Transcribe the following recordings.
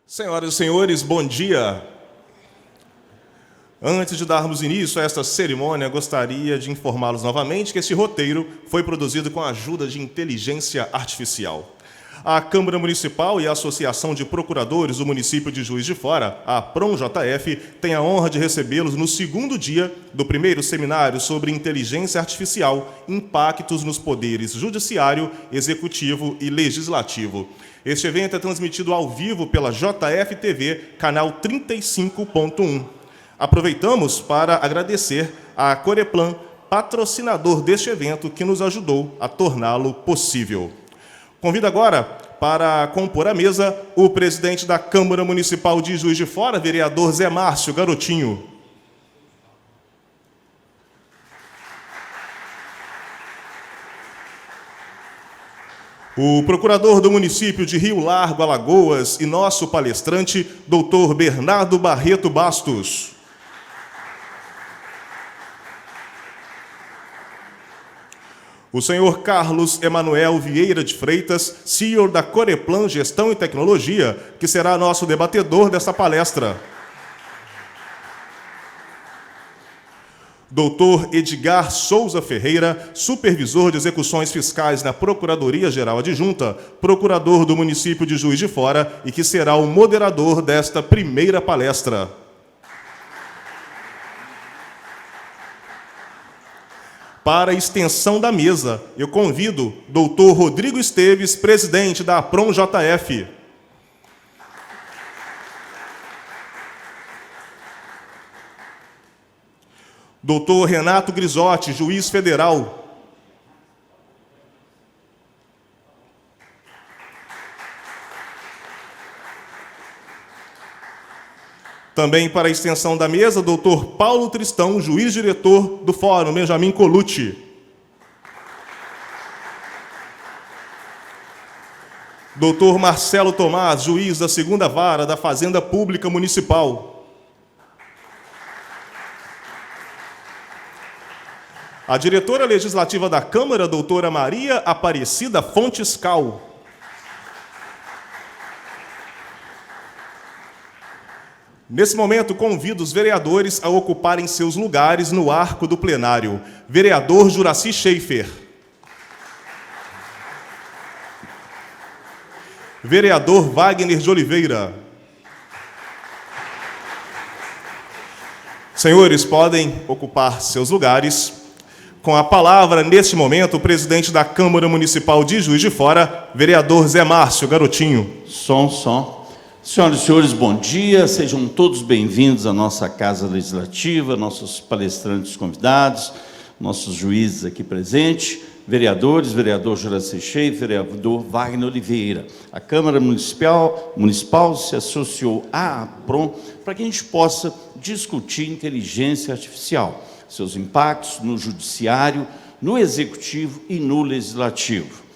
Senhoras e senhores, bom dia. Antes de darmos início a esta cerimônia, gostaria de informá-los novamente que este roteiro foi produzido com a ajuda de inteligência artificial. A Câmara Municipal e a Associação de Procuradores do município de Juiz de Fora, a PROM-JF, tem a honra de recebê-los no segundo dia do primeiro seminário sobre inteligência artificial, impactos nos poderes judiciário, executivo e legislativo. Este evento é transmitido ao vivo pela JF-TV, canal 35.1. Aproveitamos para agradecer à Coreplan, patrocinador deste evento, que nos ajudou a torná-lo possível. Convido agora para compor a mesa o presidente da Câmara Municipal de Juiz de Fora, vereador Zé Márcio Garotinho. O procurador do município de Rio Largo, Alagoas, e nosso palestrante, doutor Bernardo Barreto Bastos. O senhor Carlos Emanuel Vieira de Freitas, CEO da Coreplan Gestão e Tecnologia, que será nosso debatedor desta palestra. Doutor Edgar Souza Ferreira, supervisor de execuções fiscais na Procuradoria-Geral Adjunta, procurador do município de Juiz de Fora e que será o moderador desta primeira palestra. Para a extensão da mesa, eu convido doutor Rodrigo Esteves, presidente da PROM-JF. Doutor Renato Grisotti, juiz federal. Também para a extensão da mesa, doutor Paulo Tristão, juiz-diretor do Fórum Benjamin Colucci. Doutor Marcelo Tomás, juiz da 2ª Vara da Fazenda Pública Municipal. A diretora legislativa da Câmara, doutora Maria Aparecida Fontes Cal. Nesse momento, convido os vereadores a ocuparem seus lugares no arco do plenário. Vereador Juraci Schaefer. Vereador Wagner de Oliveira. Senhores, podem ocupar seus lugares. Com a palavra, neste momento, o presidente da Câmara Municipal de Juiz de Fora, vereador Zé Márcio Garotinho. Som. Senhoras e senhores, bom dia. Sejam todos bem-vindos à nossa Casa Legislativa, nossos palestrantes convidados, nossos juízes aqui presentes, vereadores, vereador Juraci Schaefer, vereador Wagner Oliveira. A Câmara Municipal se associou à PROM para que a gente possa discutir inteligência artificial, seus impactos no judiciário, no executivo e no legislativo.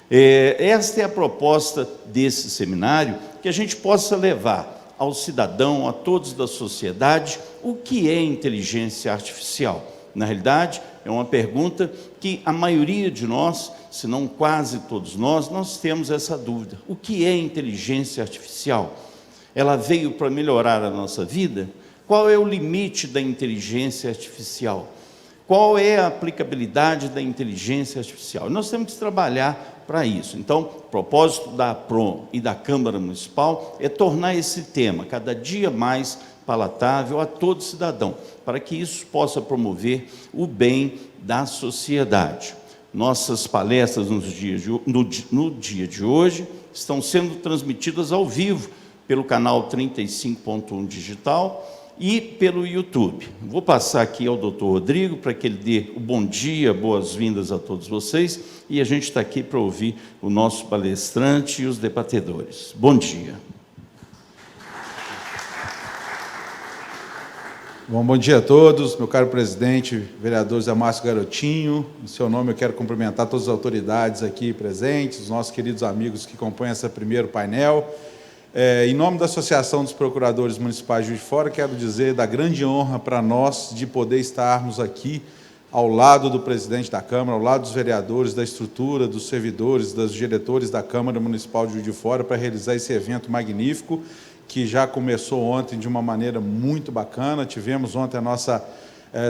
Esta é a proposta desse seminário, que a gente possa levar ao cidadão, a todos da sociedade, o que é inteligência artificial. Na realidade, é uma pergunta que a maioria de nós, se não quase todos nós temos essa dúvida. O que é inteligência artificial? Ela veio para melhorar a nossa vida? Qual é o limite da inteligência artificial? Qual é a aplicabilidade da inteligência artificial? Nós temos que trabalhar para isso. Então, o propósito da PROM e da Câmara Municipal é tornar esse tema cada dia mais palatável a todo cidadão, para que isso possa promover o bem da sociedade. Nossas palestras no dia de hoje estão sendo transmitidas ao vivo pelo canal 35.1 digital e pelo YouTube. Vou passar aqui ao doutor Rodrigo para que ele dê o bom dia, boas-vindas a todos vocês, e a gente está aqui para ouvir o nosso palestrante e os debatedores. Bom dia. Bom dia a todos, meu caro presidente, vereador Zé Márcio Garotinho. Em seu nome eu quero cumprimentar todas as autoridades aqui presentes, os nossos queridos amigos que compõem esse primeiro painel. Em nome da Associação dos Procuradores Municipais de Juiz de Fora, quero dizer da grande honra para nós de poder estarmos aqui ao lado do presidente da Câmara, ao lado dos vereadores, da estrutura, dos servidores, dos diretores da Câmara Municipal de Juiz de Fora, para realizar esse evento magnífico, que já começou ontem de uma maneira muito bacana. Tivemos ontem a nossa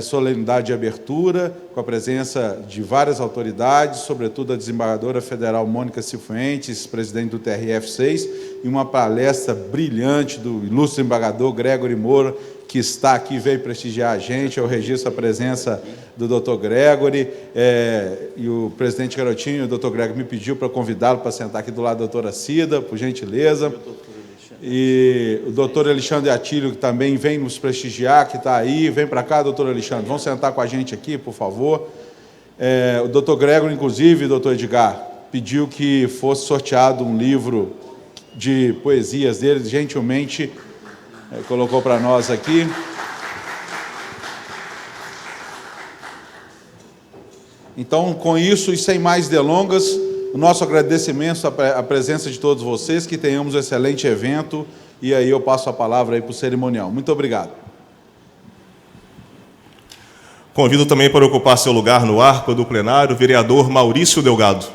solenidade de abertura, com a presença de várias autoridades, sobretudo a desembargadora federal Mônica Cifuentes, presidente do TRF6, e uma palestra brilhante do ilustre embargador Gregory Moura, que está aqui, veio prestigiar a gente. Eu registro a presença do Dr. Gregory, e o presidente Garotinho, o Dr. Gregory, me pediu para convidá-lo para sentar aqui do lado da doutora Cida, por gentileza. E o doutor Alexandre Atílio, que também vem nos prestigiar, que está aí. Vem para cá, doutor Alexandre, vamos sentar com a gente aqui, por favor. O doutor Gregory, inclusive, doutor Edgar, pediu que fosse sorteado um livro de poesias dele, gentilmente colocou para nós aqui. Então, com isso e sem mais delongas, o nosso agradecimento à presença de todos vocês, que tenhamos um excelente evento, e aí eu passo a palavra aí para o cerimonial. Muito obrigado. Convido também para ocupar seu lugar no arco do plenário o vereador Maurício Delgado.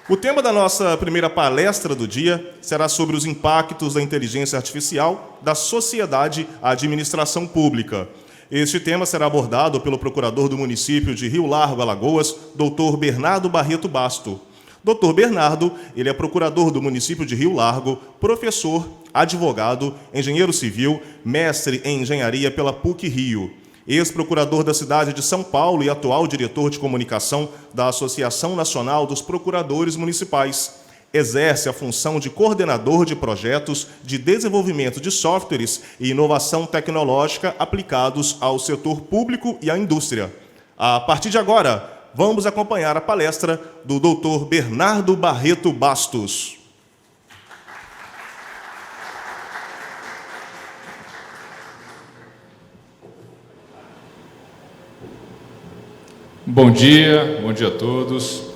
O tema da nossa primeira palestra do dia será sobre os impactos da inteligência artificial da sociedade à administração pública. Este tema será abordado pelo procurador do município de Rio Largo, Alagoas, Dr. Bernardo Barreto Basto. Dr. Bernardo, ele é procurador do município de Rio Largo, professor, advogado, engenheiro civil, mestre em engenharia pela PUC-Rio, ex-procurador da cidade de São Paulo e atual diretor de comunicação da Associação Nacional dos Procuradores Municipais. Exerce a função de coordenador de projetos de desenvolvimento de softwares e inovação tecnológica aplicados ao setor público e à indústria. A partir de agora, vamos acompanhar a palestra do Dr. Bernardo Barreto Bastos. Bom dia a todos.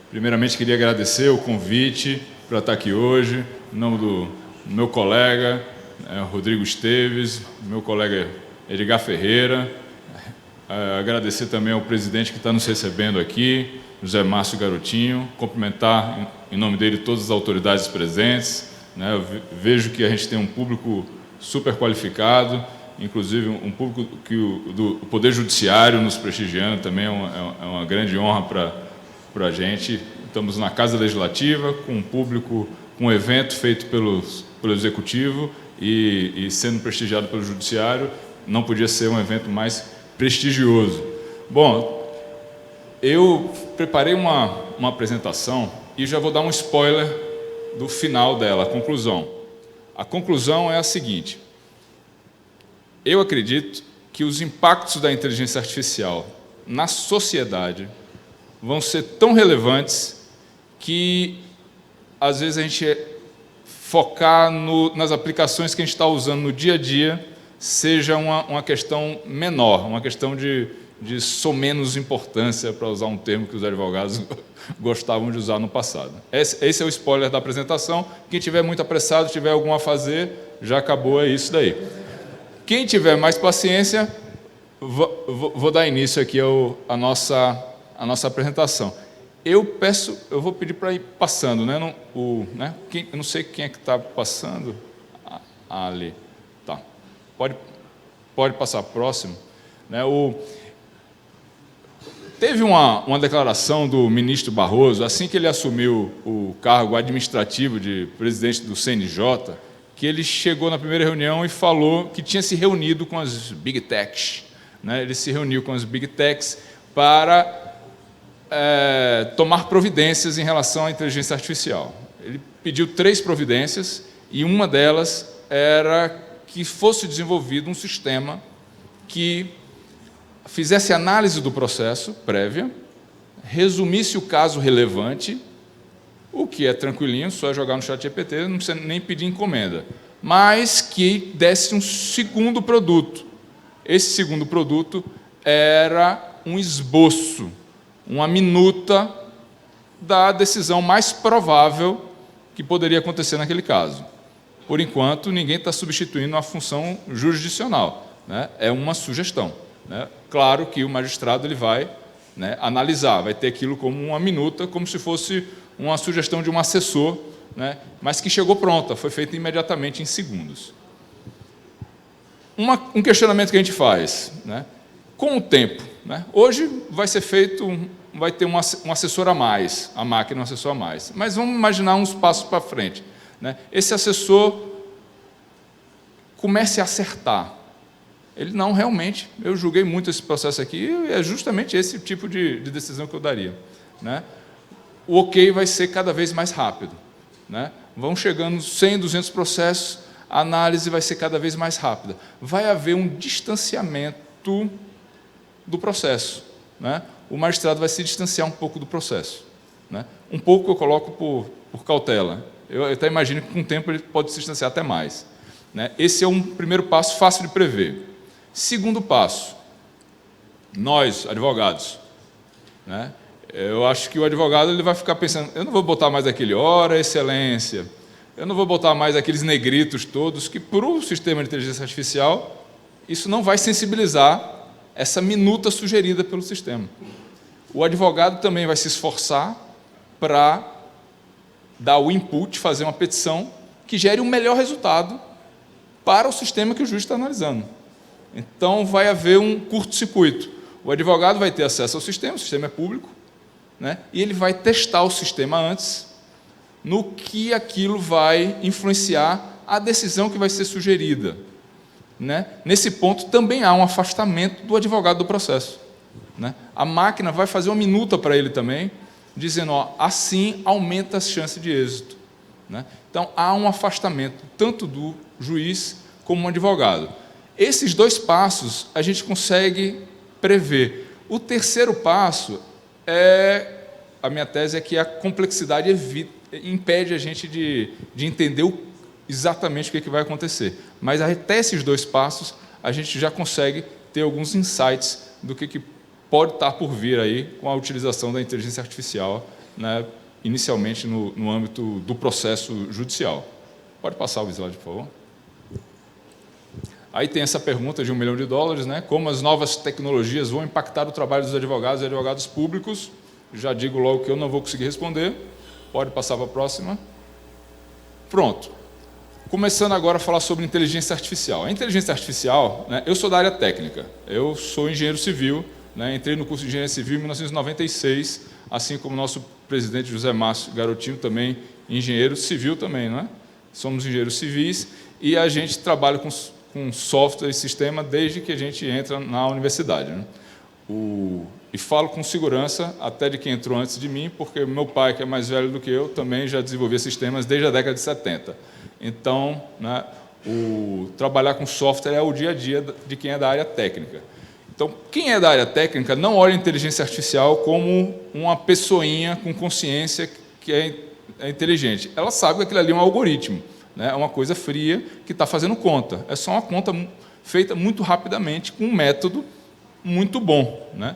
Primeiramente, queria agradecer o convite para estar aqui hoje, em nome do meu colega Rodrigo Esteves, meu colega Edgar Ferreira. Agradecer também ao presidente que está nos recebendo aqui, José Márcio Garotinho, cumprimentar em nome dele todas as autoridades presentes. Eu vejo que a gente tem um público super qualificado, inclusive um público que do Poder Judiciário nos prestigiando também, é uma grande honra para a gente. Estamos na Casa Legislativa, com um público, com um evento feito pelo Executivo e sendo prestigiado pelo Judiciário, não podia ser um evento mais prestigioso. Bom, eu preparei uma apresentação e já vou dar um spoiler do final dela, a conclusão. A conclusão é a seguinte: eu acredito que os impactos da inteligência artificial na sociedade vão ser tão relevantes que, às vezes, a gente focar nas aplicações que a gente está usando no dia a dia seja uma questão menor, uma questão de somenos importância, para usar um termo que os advogados gostavam de usar no passado. Esse é o spoiler da apresentação. Quem tiver muito apressado, tiver algum a fazer, já acabou, é isso daí. Quem tiver mais paciência, vou dar início aqui à nossa apresentação. Eu vou pedir para ir passando, né? Eu não sei quem é que está passando. Ali. Tá. Pode passar próximo. Né? Teve uma declaração do ministro Barroso, assim que ele assumiu o cargo administrativo de presidente do CNJ, que ele chegou na primeira reunião e falou que tinha se reunido com as Big Techs. Né? Ele se reuniu com as Big Techs para tomar providências em relação à inteligência artificial. Ele pediu 3 providências e uma delas era que fosse desenvolvido um sistema que fizesse análise do processo prévia, resumisse o caso relevante, o que é tranquilinho, só é jogar no ChatGPT, não precisa nem pedir encomenda, mas que desse um segundo produto. Esse segundo produto era um esboço, uma minuta da decisão mais provável que poderia acontecer naquele caso. por enquanto, ninguém está substituindo a função jurisdicional, né? É uma sugestão, né? Claro que o magistrado ele vai, né, analisar, vai ter aquilo como uma minuta, como se fosse uma sugestão de um assessor, né, mas que chegou pronta, foi feita imediatamente em segundos. Um questionamento que a gente faz, né, com o tempo, né, hoje vai ser feito, vai ter um assessor a mais, a máquina um assessor a mais, mas vamos imaginar uns passos para frente, né, esse assessor comece a acertar. Ele, não, realmente, eu julguei muito esse processo aqui, e é justamente esse tipo de decisão que eu daria, né? O ok vai ser cada vez mais rápido, né? Vão chegando 100, 200 processos, a análise vai ser cada vez mais rápida. Vai haver um distanciamento do processo, né? O magistrado vai se distanciar um pouco do processo, né? Um pouco eu coloco por cautela. Eu até imagino que com o tempo ele pode se distanciar até mais, né? Esse é um primeiro passo fácil de prever. Segundo passo, nós, advogados, né? Eu acho que o advogado ele vai ficar pensando, eu não vou botar mais aquele ora, excelência, eu não vou botar mais aqueles negritos todos, que para o sistema de inteligência artificial, isso não vai sensibilizar essa minuta sugerida pelo sistema. O advogado também vai se esforçar para dar o input, fazer uma petição que gere o melhor resultado para o sistema que o juiz está analisando. Então, vai haver um curto-circuito. O advogado vai ter acesso ao sistema, o sistema é público, né? E ele vai testar o sistema antes, no que aquilo vai influenciar a decisão que vai ser sugerida, né? Nesse ponto, também há um afastamento do advogado do processo, né? A máquina vai fazer uma minuta para ele também, dizendo, ó, assim aumenta as chances de êxito, né? Então, há um afastamento tanto do juiz como do advogado. Esses dois passos a gente consegue prever. O terceiro passo a minha tese é que a complexidade impede a gente de entender exatamente o que vai acontecer. Mas até esses dois passos a gente já consegue ter alguns insights do que pode estar por vir aí com a utilização da inteligência artificial, né, inicialmente no âmbito do processo judicial. Pode passar o slide, por favor. Aí tem essa pergunta de $1 milhão, né? Como as novas tecnologias vão impactar o trabalho dos advogados e advogados públicos? Já digo logo que eu não vou conseguir responder. Pode passar para a próxima. Pronto. Começando agora a falar sobre inteligência artificial. A inteligência artificial, né, eu sou da área técnica, eu sou engenheiro civil, né, entrei no curso de engenharia civil em 1996, assim como o nosso presidente José Márcio Garotinho, também engenheiro civil também, né? Somos engenheiros civis e a gente trabalha com software e sistema desde que a gente entra na universidade, né? E falo com segurança até de quem entrou antes de mim, porque meu pai, que é mais velho do que eu, também já desenvolvia sistemas desde a década de 70. Então, né, trabalhar com software é o dia a dia de quem é da área técnica. Então, quem é da área técnica não olha a inteligência artificial como uma pessoinha com consciência que é inteligente. Ela sabe que aquilo ali é um algoritmo, né? É uma coisa fria que está fazendo conta. É só uma conta feita muito rapidamente com um método muito bom, né?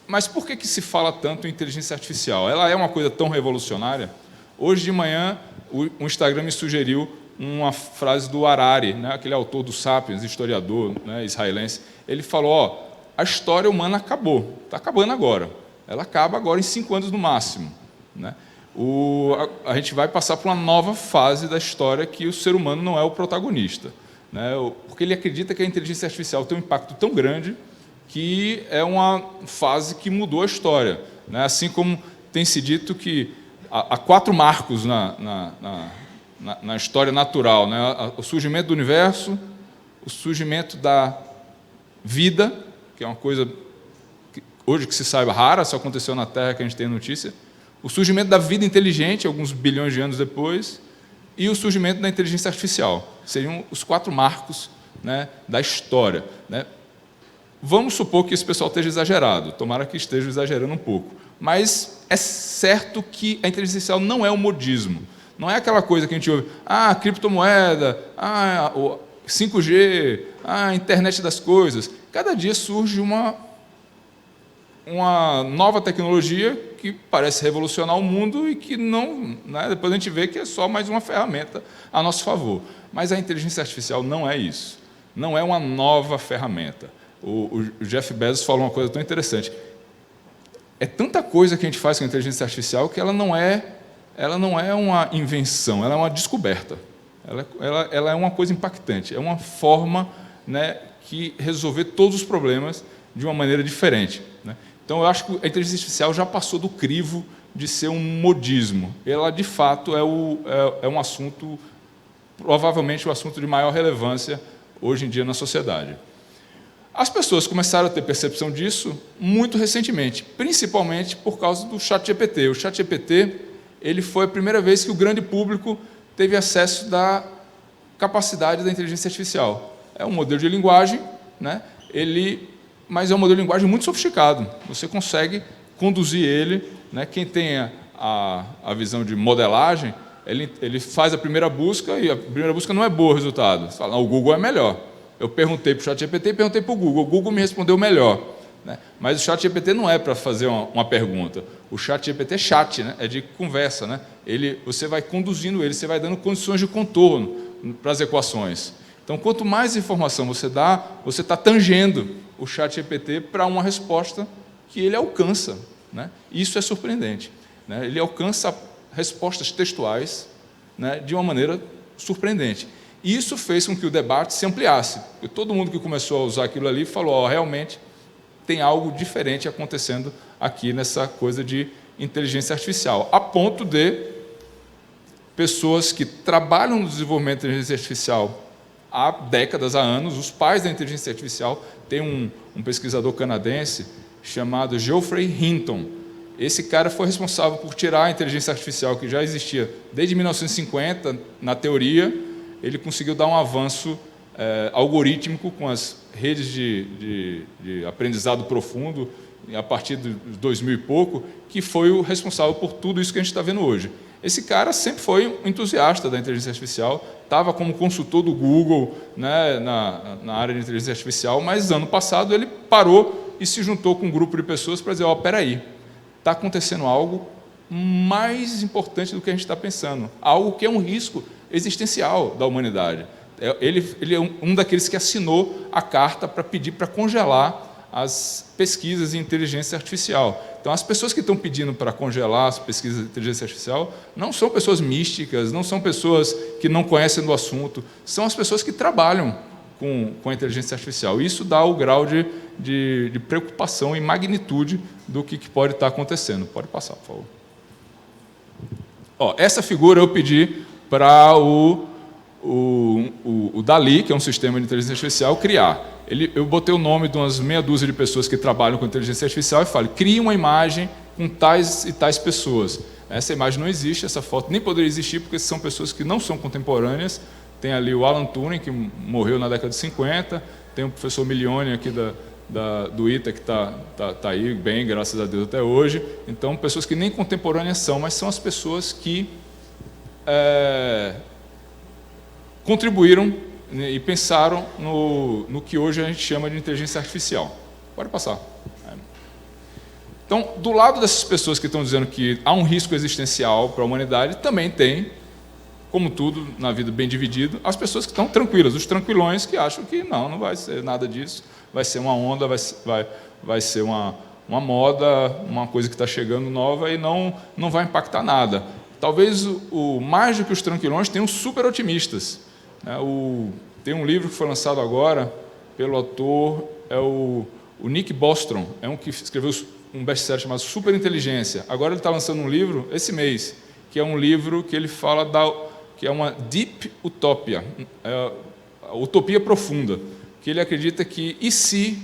Mas por que se fala tanto em inteligência artificial? Ela é uma coisa tão revolucionária? Hoje de manhã, o Instagram me sugeriu uma frase do Harari, né? Aquele autor do Sapiens, historiador, né, israelense. Ele falou, ó, a história humana acabou, está acabando agora. Ela acaba agora em 5 anos no máximo, né? A gente vai passar por uma nova fase da história que o ser humano não é o protagonista, né? Porque ele acredita que a inteligência artificial tem um impacto tão grande que é uma fase que mudou a história, né? Assim como tem se dito que há 4 marcos na história natural, né? O surgimento do universo, o surgimento da vida, que é uma coisa que, hoje que se saiba rara, só aconteceu na Terra que a gente tem notícia, o surgimento da vida inteligente, alguns bilhões de anos depois, e o surgimento da inteligência artificial. Seriam os 4 marcos, né, da história, né? Vamos supor que esse pessoal esteja exagerado, tomara que esteja exagerando um pouco, mas é certo que a inteligência artificial não é um modismo, não é aquela coisa que a gente ouve, criptomoeda, 5G, internet das coisas. Cada dia surge uma nova tecnologia que parece revolucionar o mundo e que não, né, depois a gente vê que é só mais uma ferramenta a nosso favor. Mas a inteligência artificial não é isso. Não é uma nova ferramenta. O Jeff Bezos falou uma coisa tão interessante. É tanta coisa que a gente faz com a inteligência artificial que ela não é uma invenção, ela é uma descoberta. Ela é uma coisa impactante, é uma forma, né, que resolver todos os problemas de uma maneira diferente, né? Então, eu acho que a inteligência artificial já passou do crivo de ser um modismo. Ela, de fato, é um assunto, provavelmente o assunto de maior relevância hoje em dia na sociedade. As pessoas começaram a ter percepção disso muito recentemente, principalmente por causa do ChatGPT. O ChatGPT, ele foi a primeira vez que o grande público teve acesso da capacidade da inteligência artificial. É um modelo de linguagem, né? Mas é um modelo de linguagem muito sofisticado. Você consegue conduzir ele, né? Quem tem a visão de modelagem, ele faz a primeira busca e a primeira busca não é boa o resultado. Você fala, não, o Google é melhor. Eu perguntei para o ChatGPT e perguntei para o Google me respondeu melhor, né? Mas o ChatGPT não é para fazer uma pergunta. O ChatGPT é chat, né? É de conversa, né? Você vai conduzindo ele, você vai dando condições de contorno para as equações. Então, quanto mais informação você dá, você está tangendo o ChatGPT para uma resposta que ele alcança, né? Isso é surpreendente, né? Ele alcança respostas textuais, né, de uma maneira surpreendente. E isso fez com que o debate se ampliasse. E todo mundo que começou a usar aquilo ali falou, realmente tem algo diferente acontecendo aqui nessa coisa de inteligência artificial, a ponto de pessoas que trabalham no desenvolvimento da inteligência artificial há décadas, há anos, os pais da inteligência artificial, tem um pesquisador canadense chamado Geoffrey Hinton. Esse cara foi responsável por tirar a inteligência artificial que já existia desde 1950, na teoria. Ele conseguiu dar um avanço algorítmico com as redes de aprendizado profundo, a partir de 2000 e pouco, que foi o responsável por tudo isso que a gente está vendo hoje. Esse cara sempre foi um entusiasta da inteligência artificial, estava como consultor do Google, né, na área de inteligência artificial, mas ano passado ele parou e se juntou com um grupo de pessoas para dizer, espera aí, está acontecendo algo mais importante do que a gente está pensando, algo que é um risco existencial da humanidade. Ele é um daqueles que assinou a carta para pedir para congelar as pesquisas em inteligência artificial. Então, as pessoas que estão pedindo para congelar as pesquisas de inteligência artificial não são pessoas místicas, não são pessoas que não conhecem do assunto, são as pessoas que trabalham com a inteligência artificial. Isso dá o grau de preocupação e magnitude do que pode estar acontecendo. Pode passar, por favor. Essa figura eu pedi para o DALL-E, que é um sistema de inteligência artificial, criar. Eu botei o nome de umas meia dúzia de pessoas que trabalham com inteligência artificial e falei, crie uma imagem com tais e tais pessoas. Essa imagem não existe, essa foto nem poderia existir, porque são pessoas que não são contemporâneas. Tem ali o Alan Turing, que morreu na década de 50, tem o professor Milioni aqui do ITA, que está aí bem, graças a Deus, até hoje. Então, pessoas que nem contemporâneas são, mas são as pessoas que contribuíram e pensaram no que hoje a gente chama de inteligência artificial. Pode passar. Então, do lado dessas pessoas que estão dizendo que há um risco existencial para a humanidade, também tem, como tudo na vida bem dividido, as pessoas que estão tranquilas, os tranquilões que acham que não vai ser nada disso, vai ser uma onda, vai ser uma moda, uma coisa que está chegando nova e não vai impactar nada. Talvez mais do que os tranquilões, tem os super otimistas. Tem um livro que foi lançado agora pelo autor, o Nick Bostrom, é um que escreveu um best-seller chamado Superinteligência. Agora ele está lançando um livro, esse mês, que é um livro que ele fala que é uma deep utopia, a utopia profunda, que ele acredita que, e se,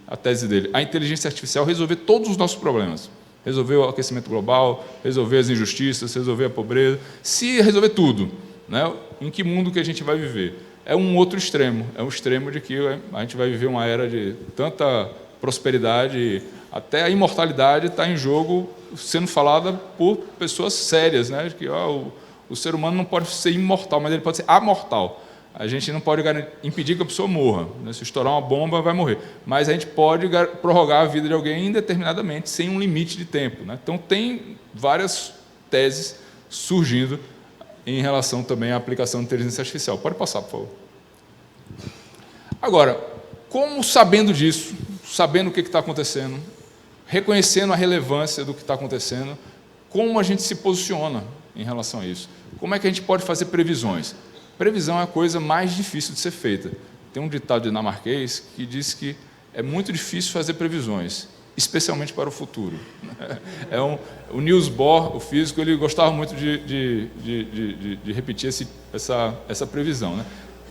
a tese dele, a inteligência artificial resolver todos os nossos problemas, resolver o aquecimento global, resolver as injustiças, resolver a pobreza, se resolver tudo, né? Em que mundo que a gente vai viver? É um outro extremo, é um extremo de que a gente vai viver uma era de tanta prosperidade, até a imortalidade está em jogo, sendo falada por pessoas sérias, né? De que o ser humano não pode ser imortal, mas ele pode ser amortal. A gente não pode impedir que a pessoa morra, né? Se estourar uma bomba, vai morrer. Mas a gente pode prorrogar a vida de alguém indeterminadamente, sem um limite de tempo, né? Então, tem várias teses surgindo em relação também à aplicação de inteligência artificial. Pode passar, por favor. Agora, como sabendo disso, sabendo o que está acontecendo, reconhecendo a relevância do que está acontecendo, como a gente se posiciona em relação a isso? Como é que a gente pode fazer previsões? Previsão é a coisa mais difícil de ser feita. Tem um ditado dinamarquês que diz que é muito difícil fazer previsões, especialmente para o futuro. O Niels Bohr, o físico, ele gostava muito de repetir essa previsão, né?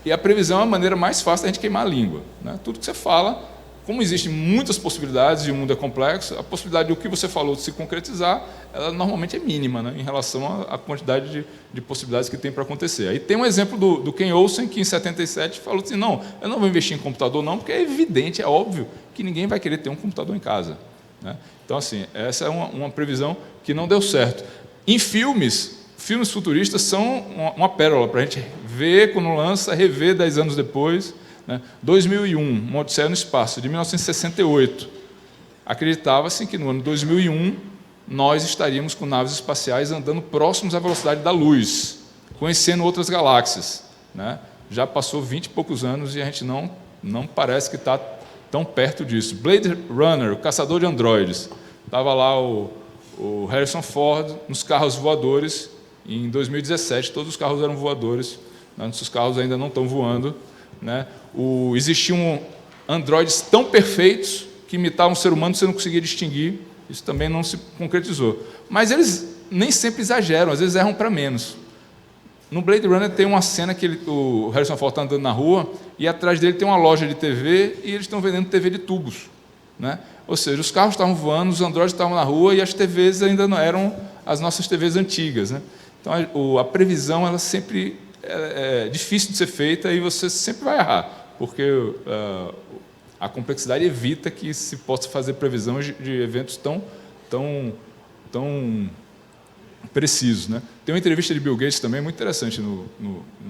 E a previsão é a maneira mais fácil da gente queimar a língua, né? Tudo que você fala, como existem muitas possibilidades e o mundo é complexo, a possibilidade de o que você falou de se concretizar, ela normalmente é mínima, né, em relação à quantidade de possibilidades que tem para acontecer. Aí tem um exemplo do Ken Olsen, que em 77 falou assim, não, eu não vou investir em computador não, porque é evidente, é óbvio que ninguém vai querer ter um computador em casa, né? Então, assim, essa é uma previsão que não deu certo. Em filmes futuristas são uma pérola para a gente ver quando lança, rever 10 anos depois, né? 2001, Uma Odisseia no Espaço, de 1968. Acreditava-se que no ano 2001 nós estaríamos com naves espaciais andando próximos à velocidade da luz, conhecendo outras galáxias, né? Já passou 20 e poucos anos e a gente não parece que está tão perto disso. Blade Runner, o caçador de androides. Estava lá o Harrison Ford nos carros voadores. Em 2017, todos os carros eram voadores. Os carros ainda não estão voando, né? Existiam androides tão perfeitos que imitavam um ser humano, você não conseguia distinguir. Isso também não se concretizou. Mas eles nem sempre exageram, às vezes erram para menos. No Blade Runner tem uma cena que o Harrison Ford está andando na rua e atrás dele tem uma loja de TV e eles estão vendendo TV de tubos, né? Ou seja, os carros estavam voando, os androides estavam na rua e as TVs ainda não eram as nossas TVs antigas, né? Então, a previsão ela sempre é difícil de ser feita e você sempre vai errar, porque a complexidade evita que se possa fazer previsão de eventos tão precisos, né? Tem uma entrevista de Bill Gates também muito interessante no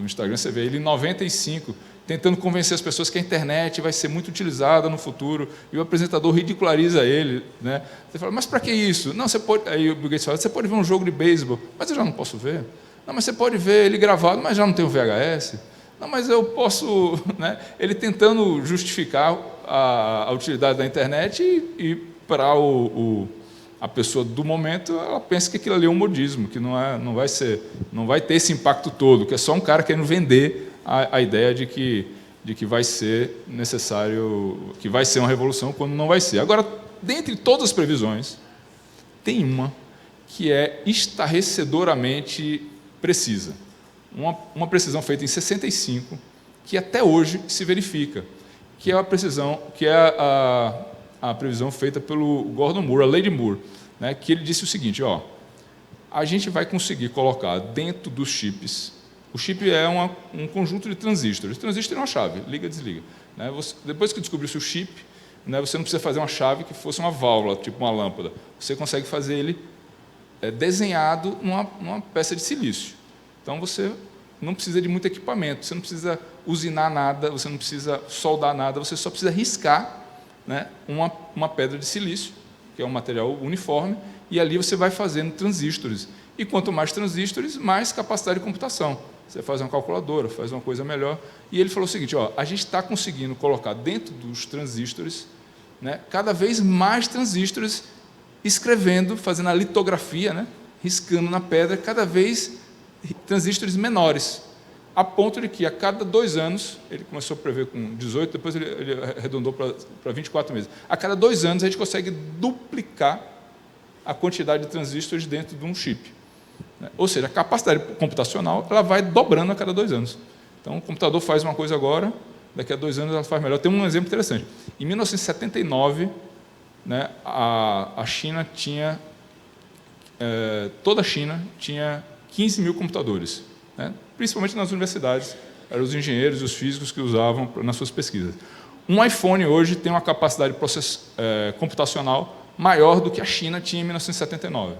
Instagram, você vê ele em 95, tentando convencer as pessoas que a internet vai ser muito utilizada no futuro, e o apresentador ridiculariza ele, né? Você fala, mas para que isso? Não, você pode... Aí o Bill Gates fala, você pode ver um jogo de beisebol, mas eu já não posso ver. Não, mas você pode ver ele gravado, mas já não tem o VHS. Não, mas eu posso... Né? Ele tentando justificar a utilidade da internet e para a pessoa do momento, ela pensa que aquilo ali é um modismo, que não vai ter esse impacto todo, que é só um cara querendo vender a ideia de que vai ser necessário, que vai ser uma revolução, quando não vai ser. Agora, dentre todas as previsões, tem uma que é estarrecedoramente precisa. Uma precisão feita em 65, que até hoje se verifica, que é a precisão, que é a previsão feita pelo Gordon Moore, a Lei de Moore, né, que ele disse o seguinte, a gente vai conseguir colocar dentro dos chips, o chip é um conjunto de transistores, o transistor é uma chave, liga e desliga, né? Depois que descobriu-se o chip, né, você não precisa fazer uma chave que fosse uma válvula, tipo uma lâmpada, você consegue fazer ele desenhado numa peça de silício. Então, você não precisa de muito equipamento, você não precisa usinar nada, você não precisa soldar nada, você só precisa riscar, né, uma pedra de silício, que é um material uniforme, e ali você vai fazendo transistores. E quanto mais transistores, mais capacidade de computação. Você faz uma calculadora, faz uma coisa melhor. E ele falou o seguinte, a gente está conseguindo colocar dentro dos transistores, né, cada vez mais transistores, escrevendo, fazendo a litografia, né, riscando na pedra, cada vez transistores menores, a ponto de que a cada 2 anos, ele começou a prever com 18, depois ele arredondou para 24 meses, a cada 2 anos a gente consegue duplicar a quantidade de transistores dentro de um chip. Ou seja, a capacidade computacional ela vai dobrando a cada 2 anos. Então, o computador faz uma coisa agora, daqui a 2 anos ela faz melhor. Tem um exemplo interessante. Em 1979, né, a China tinha... toda a China tinha 15 mil computadores, né? Principalmente nas universidades, eram os engenheiros e os físicos que usavam nas suas pesquisas. Um iPhone hoje tem uma capacidade computacional maior do que a China tinha em 1979.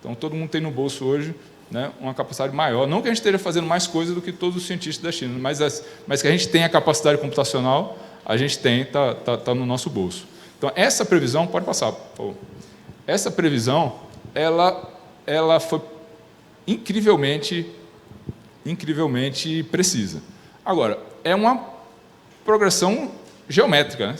Então, todo mundo tem no bolso hoje né, uma capacidade maior. Não que a gente esteja fazendo mais coisa do que todos os cientistas da China, mas que a gente tem a capacidade computacional, a gente tem, está no nosso bolso. Então, essa previsão, pode passar, por favor. Essa previsão, ela foi incrivelmente precisa. Agora, é uma progressão geométrica, né?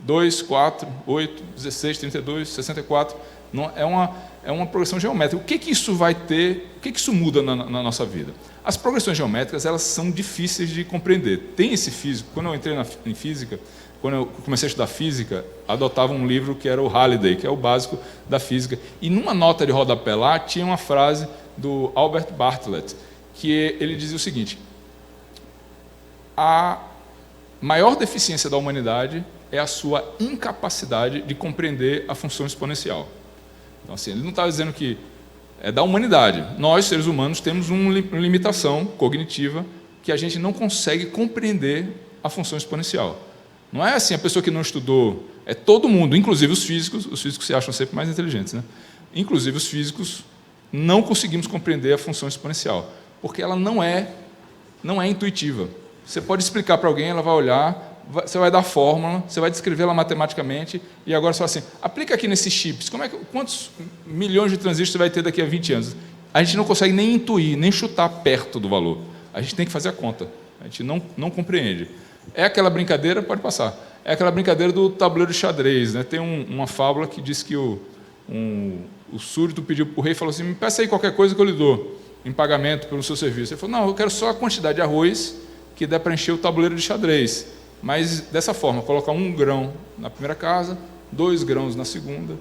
2, 4, 8, 16, 32, 64. Não, é uma progressão geométrica. O que isso vai ter? O que isso muda na nossa vida? As progressões geométricas, elas são difíceis de compreender. Tem esse físico. Quando eu entrei em física, quando eu comecei a estudar física, adotava um livro que era o Halliday, que é o básico da física. E numa nota de rodapé lá, tinha uma frase do Albert Bartlett, que ele dizia o seguinte: a maior deficiência da humanidade é a sua incapacidade de compreender a função exponencial. Então, assim, ele não está dizendo que é da humanidade. Nós, seres humanos, temos uma limitação cognitiva que a gente não consegue compreender a função exponencial. Não é assim, a pessoa que não estudou, é todo mundo, inclusive os físicos se acham sempre mais inteligentes, né? Inclusive os físicos, não conseguimos compreender a função exponencial, porque ela não é intuitiva. Você pode explicar para alguém, ela vai olhar, você vai dar fórmula, você vai descrevê-la matematicamente, e agora você fala assim, aplica aqui nesses chips, quantos milhões de transistores você vai ter daqui a 20 anos? A gente não consegue nem intuir, nem chutar perto do valor. A gente tem que fazer a conta. A gente não compreende. É aquela brincadeira, pode passar, é aquela brincadeira do tabuleiro de xadrez, né? Tem uma fábula que diz que o súdito pediu para o rei e falou assim, me peça aí qualquer coisa que eu lhe dou, em pagamento pelo seu serviço. Ele falou, não, eu quero só a quantidade de arroz que der para encher o tabuleiro de xadrez. Mas dessa forma, colocar 1 grão na primeira casa, 2 grãos na segunda,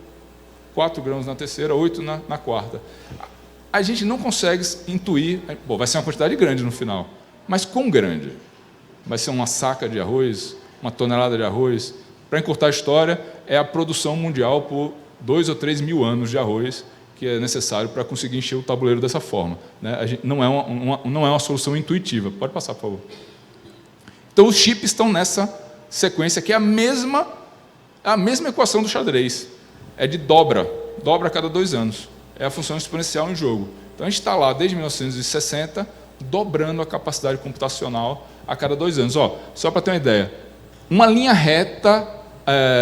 4 grãos na terceira, 8 na quarta. A gente não consegue intuir, bom, vai ser uma quantidade grande no final, mas quão grande? Vai ser uma saca de arroz, uma tonelada de arroz? Para encurtar a história, é a produção mundial por 2 ou 3 mil anos de arroz que é necessário para conseguir encher o tabuleiro dessa forma, né? Não é uma solução intuitiva. Pode passar, por favor. Então, os chips estão nessa sequência, que é a mesma equação do xadrez. É de dobra a cada 2 anos. É a função exponencial em jogo. Então, a gente está lá desde 1960, dobrando a capacidade computacional a cada 2 anos. Só para ter uma ideia, uma linha reta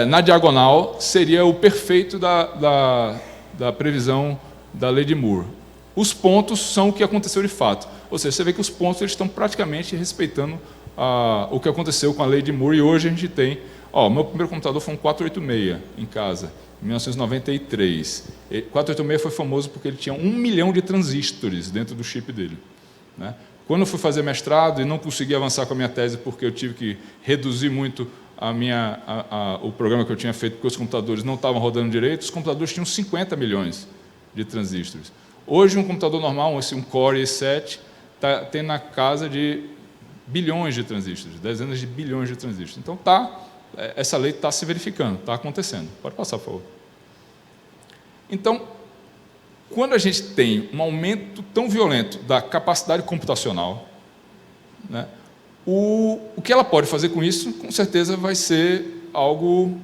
na diagonal seria o perfeito da previsão da lei de Moore. Os pontos são o que aconteceu de fato. Ou seja, você vê que os pontos eles estão praticamente respeitando o que aconteceu com a lei de Moore, e hoje a gente tem... meu primeiro computador foi um 486 em casa, em 1993. 486 foi famoso porque ele tinha 1 milhão de transistores dentro do chip dele, né? Quando eu fui fazer mestrado e não consegui avançar com a minha tese porque eu tive que reduzir muito o programa que eu tinha feito porque os computadores não estavam rodando direito, os computadores tinham 50 milhões de transistores. Hoje, um computador normal, um Core i7, tem na casa de bilhões de transistores, dezenas de bilhões de transistores. Então, essa lei está se verificando, está acontecendo. Pode passar, por favor. Então, quando a gente tem um aumento tão violento da capacidade computacional, né, o que ela pode fazer com isso, com certeza, vai ser algo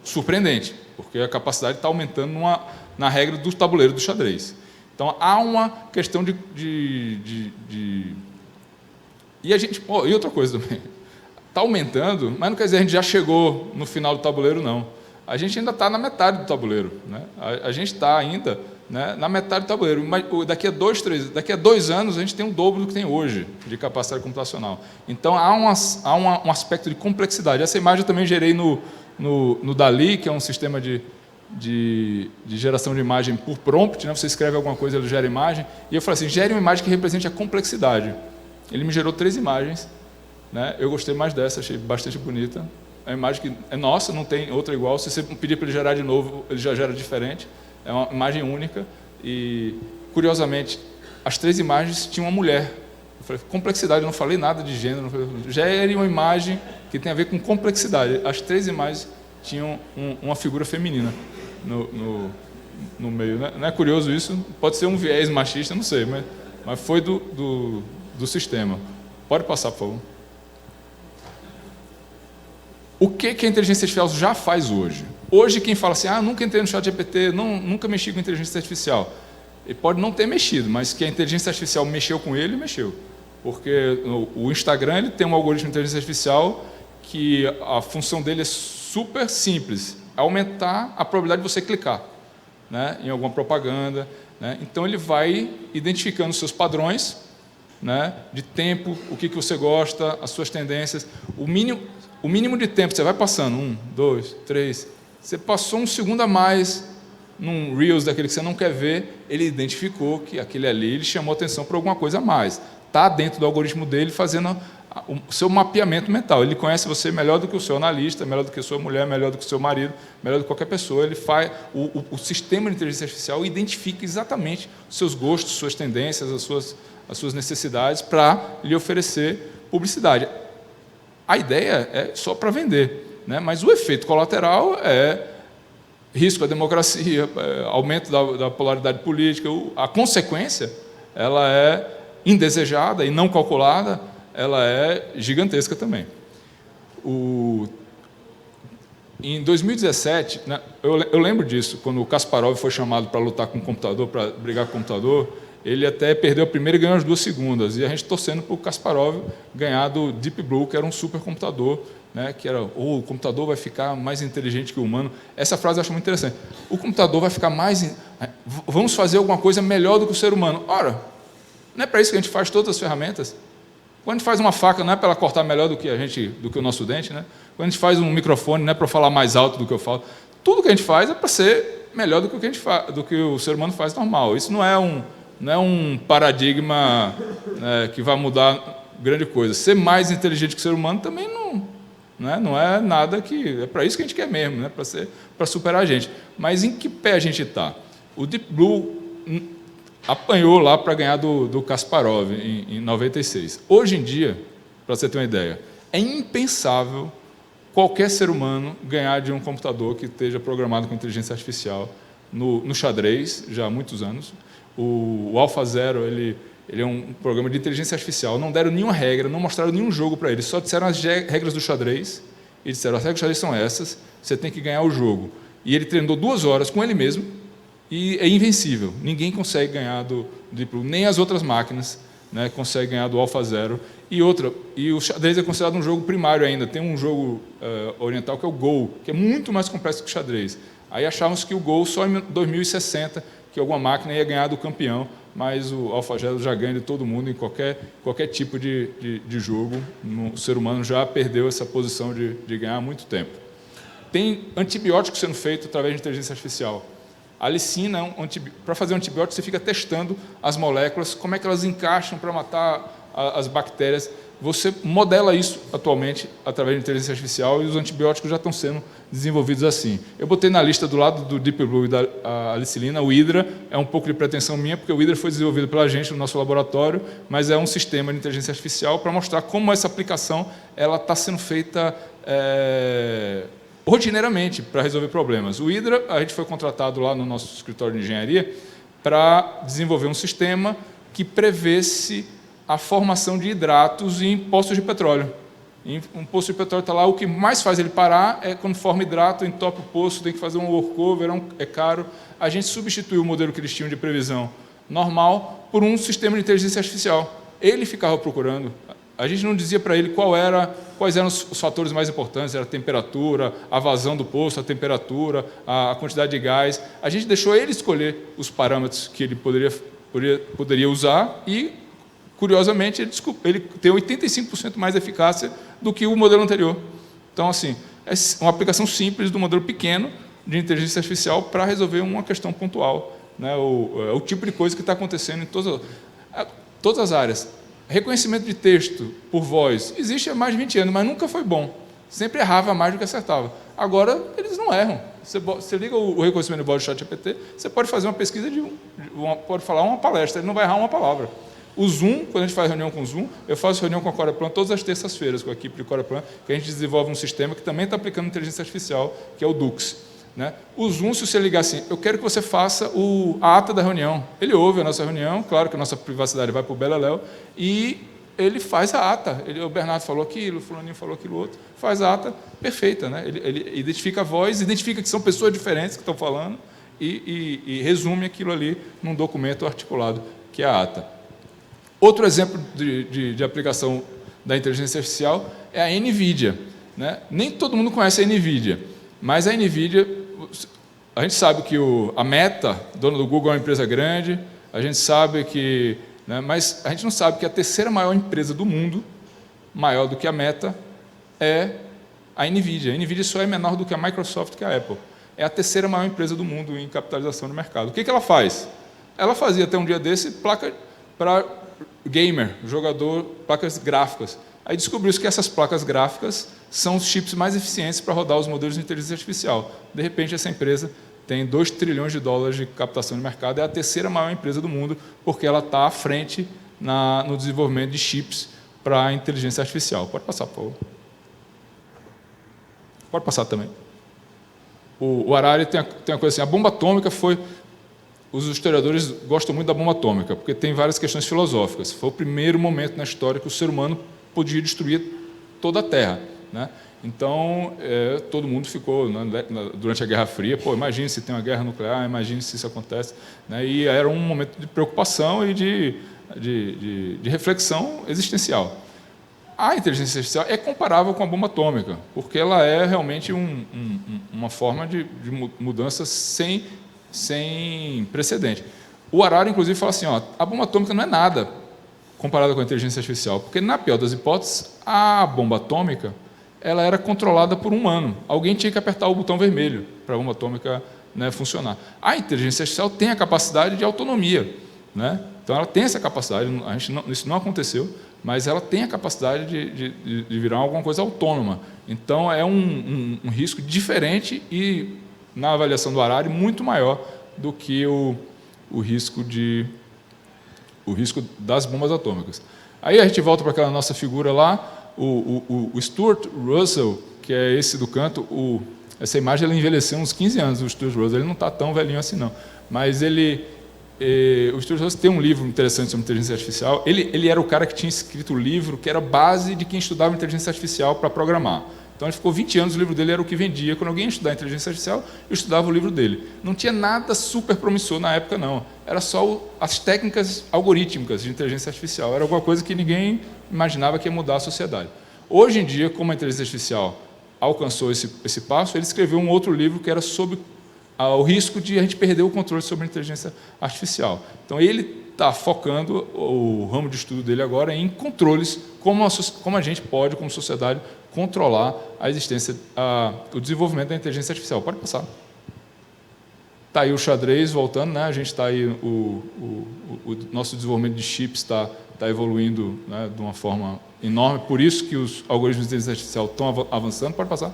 surpreendente, porque a capacidade está aumentando na regra do tabuleiro do xadrez. Então, há uma questão E a gente... e outra coisa também. Está aumentando, mas não quer dizer que a gente já chegou no final do tabuleiro, não. A gente ainda está na metade do tabuleiro, né? A gente está ainda, né, na metade do tabuleiro. Mas daqui a 2 anos, a gente tem o dobro do que tem hoje de capacidade computacional. Então, há um aspecto de complexidade. Essa imagem eu também gerei no DALL-E, que é um sistema de geração de imagem por prompt, né? Você escreve alguma coisa, ele gera imagem. E eu falei assim, gere uma imagem que represente a complexidade. Ele me gerou 3 imagens, né? Eu gostei mais dessa, achei bastante bonita. É uma imagem que é nossa, não tem outra igual. Se você pedir para ele gerar de novo, ele já gera diferente. É uma imagem única. E, curiosamente, as 3 imagens tinham uma mulher. Eu falei, complexidade, eu não falei nada de gênero. Gere uma imagem que tem a ver com complexidade. As 3 imagens tinham uma figura feminina no meio. Não é curioso isso? Pode ser um viés machista, não sei, mas foi do sistema. Pode passar, por favor. O que a inteligência artificial já faz hoje? Hoje, quem fala assim, nunca entrei no ChatGPT, nunca mexi com inteligência artificial, ele pode não ter mexido, mas que a inteligência artificial mexeu com ele, mexeu. Porque o Instagram ele tem um algoritmo de inteligência artificial que a função dele é super simples, aumentar a probabilidade de você clicar, né, em alguma propaganda, né? Então ele vai identificando os seus padrões, né, de tempo, o que você gosta, as suas tendências, o mínimo de tempo, você vai passando, 1, 2, 3, você passou um segundo a mais num Reels daquele que você não quer ver, ele identificou que aquele ali, ele chamou atenção para alguma coisa a mais. Está dentro do algoritmo dele fazendo o seu mapeamento mental. Ele conhece você melhor do que o seu analista, melhor do que a sua mulher, melhor do que o seu marido, melhor do que qualquer pessoa. Ele faz, o sistema de inteligência artificial identifica exatamente os seus gostos, suas tendências, as suas necessidades para lhe oferecer publicidade. A ideia é só para vender, né? Mas o efeito colateral é risco à democracia, aumento da polaridade política. A consequência ela é indesejada e não calculada, ela é gigantesca também. Em 2017, né, eu lembro disso, quando o Kasparov foi chamado para lutar com o computador, para brigar com o computador, ele até perdeu a primeira e ganhou as 2 segundas, e a gente torcendo para o Kasparov ganhar do Deep Blue, que era um supercomputador, né, que era, o computador vai ficar mais inteligente que o humano. Essa frase eu acho muito interessante. O computador vai ficar mais... Vamos fazer alguma coisa melhor do que o ser humano. Ora, não é para isso que a gente faz todas as ferramentas? Quando a gente faz uma faca, não é para ela cortar melhor do que o nosso dente, né? Quando a gente faz um microfone, não é para falar mais alto do que eu falo. Tudo que a gente faz é para ser melhor do que do que o ser humano faz normal. Isso não é um paradigma, né, que vai mudar grande coisa. Ser mais inteligente que o ser humano também não é nada que... É para isso que a gente quer mesmo, né? Para superar a gente. Mas em que pé a gente está? O Deep Blue apanhou lá para ganhar do Kasparov em 96. Hoje em dia, para você ter uma ideia, é impensável qualquer ser humano ganhar de um computador que esteja programado com inteligência artificial no xadrez, já há muitos anos. O AlphaZero, ele é um programa de inteligência artificial. Não deram nenhuma regra, não mostraram nenhum jogo para ele, só disseram as regras do xadrez, e disseram, as regras do xadrez são essas, você tem que ganhar o jogo. E ele treinou 2 horas com ele mesmo, e é invencível. Ninguém consegue ganhar do Deep Blue, nem as outras máquinas, né, conseguem ganhar do AlphaZero. E o xadrez é considerado um jogo primário ainda. Tem um jogo oriental que é o Go, que é muito mais complexo que o xadrez. Aí achávamos que o Go só em 2060, que alguma máquina ia ganhar do campeão, mas o AlphaZero já ganha de todo mundo em qualquer tipo de jogo. O ser humano já perdeu essa posição de ganhar há muito tempo. Tem antibióticos sendo feitos através de inteligência artificial. A alicina, para fazer um antibiótico, você fica testando as moléculas, como é que elas encaixam para matar as bactérias. Você modela isso atualmente através de inteligência artificial e os antibióticos já estão sendo desenvolvidos assim. Eu botei na lista do lado do Deep Blue e da alicilina, o Hydra, é um pouco de pretensão minha, porque o Hydra foi desenvolvido pela gente no nosso laboratório, mas é um sistema de inteligência artificial para mostrar como essa aplicação está sendo feita rotineiramente para resolver problemas. O Hydra, a gente foi contratado lá no nosso escritório de engenharia para desenvolver um sistema que prevesse a formação de hidratos em poços de petróleo. Um poço de petróleo está lá, o que mais faz ele parar é quando forma hidrato, entope o poço, tem que fazer um workover, é caro. A gente substituiu o modelo que eles tinham de previsão normal por um sistema de inteligência artificial. Ele ficava procurando. A gente não dizia para ele quais eram os fatores mais importantes, era a temperatura, a vazão do poço, a temperatura, a quantidade de gás. A gente deixou ele escolher os parâmetros que ele poderia usar e, curiosamente, ele tem 85% mais eficácia do que o modelo anterior. Então, assim, é uma aplicação simples do modelo pequeno de inteligência artificial para resolver uma questão pontual, né? O tipo de coisa que está acontecendo em todas as áreas. Reconhecimento de texto por voz existe há mais de 20 anos, mas nunca foi bom. Sempre errava mais do que acertava. Agora, eles não erram. Você liga o reconhecimento de voz do ChatGPT, você pode fazer uma pesquisa pode falar uma palestra, ele não vai errar uma palavra. O Zoom, quando a gente faz reunião com o Zoom, eu faço reunião com a Coreplan todas as terças-feiras, com a equipe de Coreplan, que a gente desenvolve um sistema que também está aplicando inteligência artificial, que é o Dux. Né? O Zoom, se você ligar assim, eu quero que você faça a ata da reunião. Ele ouve a nossa reunião, claro que a nossa privacidade vai para o beleléu, e ele faz a ata. O Bernardo falou aquilo, o fulaninho falou aquilo outro, faz a ata perfeita, né? Ele identifica a voz, identifica que são pessoas diferentes que estão falando e resume aquilo ali num documento articulado, que é a ata. Outro exemplo de aplicação da inteligência artificial é a NVIDIA, né? Nem todo mundo conhece a NVIDIA, mas a NVIDIA, a gente sabe que a Meta, dona do Google, é uma empresa grande, a gente sabe que... mas a gente não sabe que a terceira maior empresa do mundo, maior do que a Meta, é a NVIDIA. A NVIDIA só é menor do que a Microsoft, que a Apple. É a terceira maior empresa do mundo em capitalização de mercado. O que ela faz? Ela fazia até um dia desse placa para gamer, jogador, placas gráficas. Aí descobriu-se que essas placas gráficas são os chips mais eficientes para rodar os modelos de inteligência artificial. De repente, essa empresa tem 2 trilhões de dólares de captação de mercado, é a terceira maior empresa do mundo, porque ela está à frente no desenvolvimento de chips para a inteligência artificial. Pode passar, por favor. Pode passar também. O Harari tem uma coisa assim, a bomba atômica foi... Os historiadores gostam muito da bomba atômica, porque tem várias questões filosóficas. Foi o primeiro momento na história que o ser humano podia destruir toda a Terra, né? Então, todo mundo ficou, né, durante a Guerra Fria, imagine se tem uma guerra nuclear, imagine se isso acontece, né? E era um momento de preocupação e de reflexão existencial. A inteligência artificial é comparável com a bomba atômica, porque ela é realmente uma forma de mudança sem precedente. O Harari, inclusive, fala assim, a bomba atômica não é nada comparada com a inteligência artificial, porque, na pior das hipóteses, a bomba atômica ela era controlada por um humano. Alguém tinha que apertar o botão vermelho para a bomba atômica, né, funcionar. A inteligência artificial tem a capacidade de autonomia, né? Então, ela tem essa capacidade, isso não aconteceu, mas ela tem a capacidade de virar alguma coisa autônoma. Então, é um risco diferente e, na avaliação do Harari, muito maior do que o risco das bombas atômicas. Aí a gente volta para aquela nossa figura lá, o Stuart Russell, que é esse do canto, essa imagem ele envelheceu uns 15 anos, o Stuart Russell, ele não está tão velhinho assim não, mas o Stuart Russell tem um livro interessante sobre inteligência artificial, ele era o cara que tinha escrito o livro que era base de quem estudava inteligência artificial para programar. Então, ele ficou 20 anos, o livro dele era o que vendia. Quando alguém ia estudar inteligência artificial, eu estudava o livro dele. Não tinha nada super promissor na época, não. Era só as técnicas algorítmicas de inteligência artificial. Era alguma coisa que ninguém imaginava que ia mudar a sociedade. Hoje em dia, como a inteligência artificial alcançou esse passo, ele escreveu um outro livro que era sobre o risco de a gente perder o controle sobre a inteligência artificial. Então, ele está focando o ramo de estudo dele agora em controles, como a gente pode, como sociedade, controlar a existência, o desenvolvimento da inteligência artificial. Pode passar. Está aí o xadrez voltando, né? A gente está aí, o nosso desenvolvimento de chips está evoluindo, né, de uma forma enorme, por isso que os algoritmos de inteligência artificial estão avançando. Pode passar.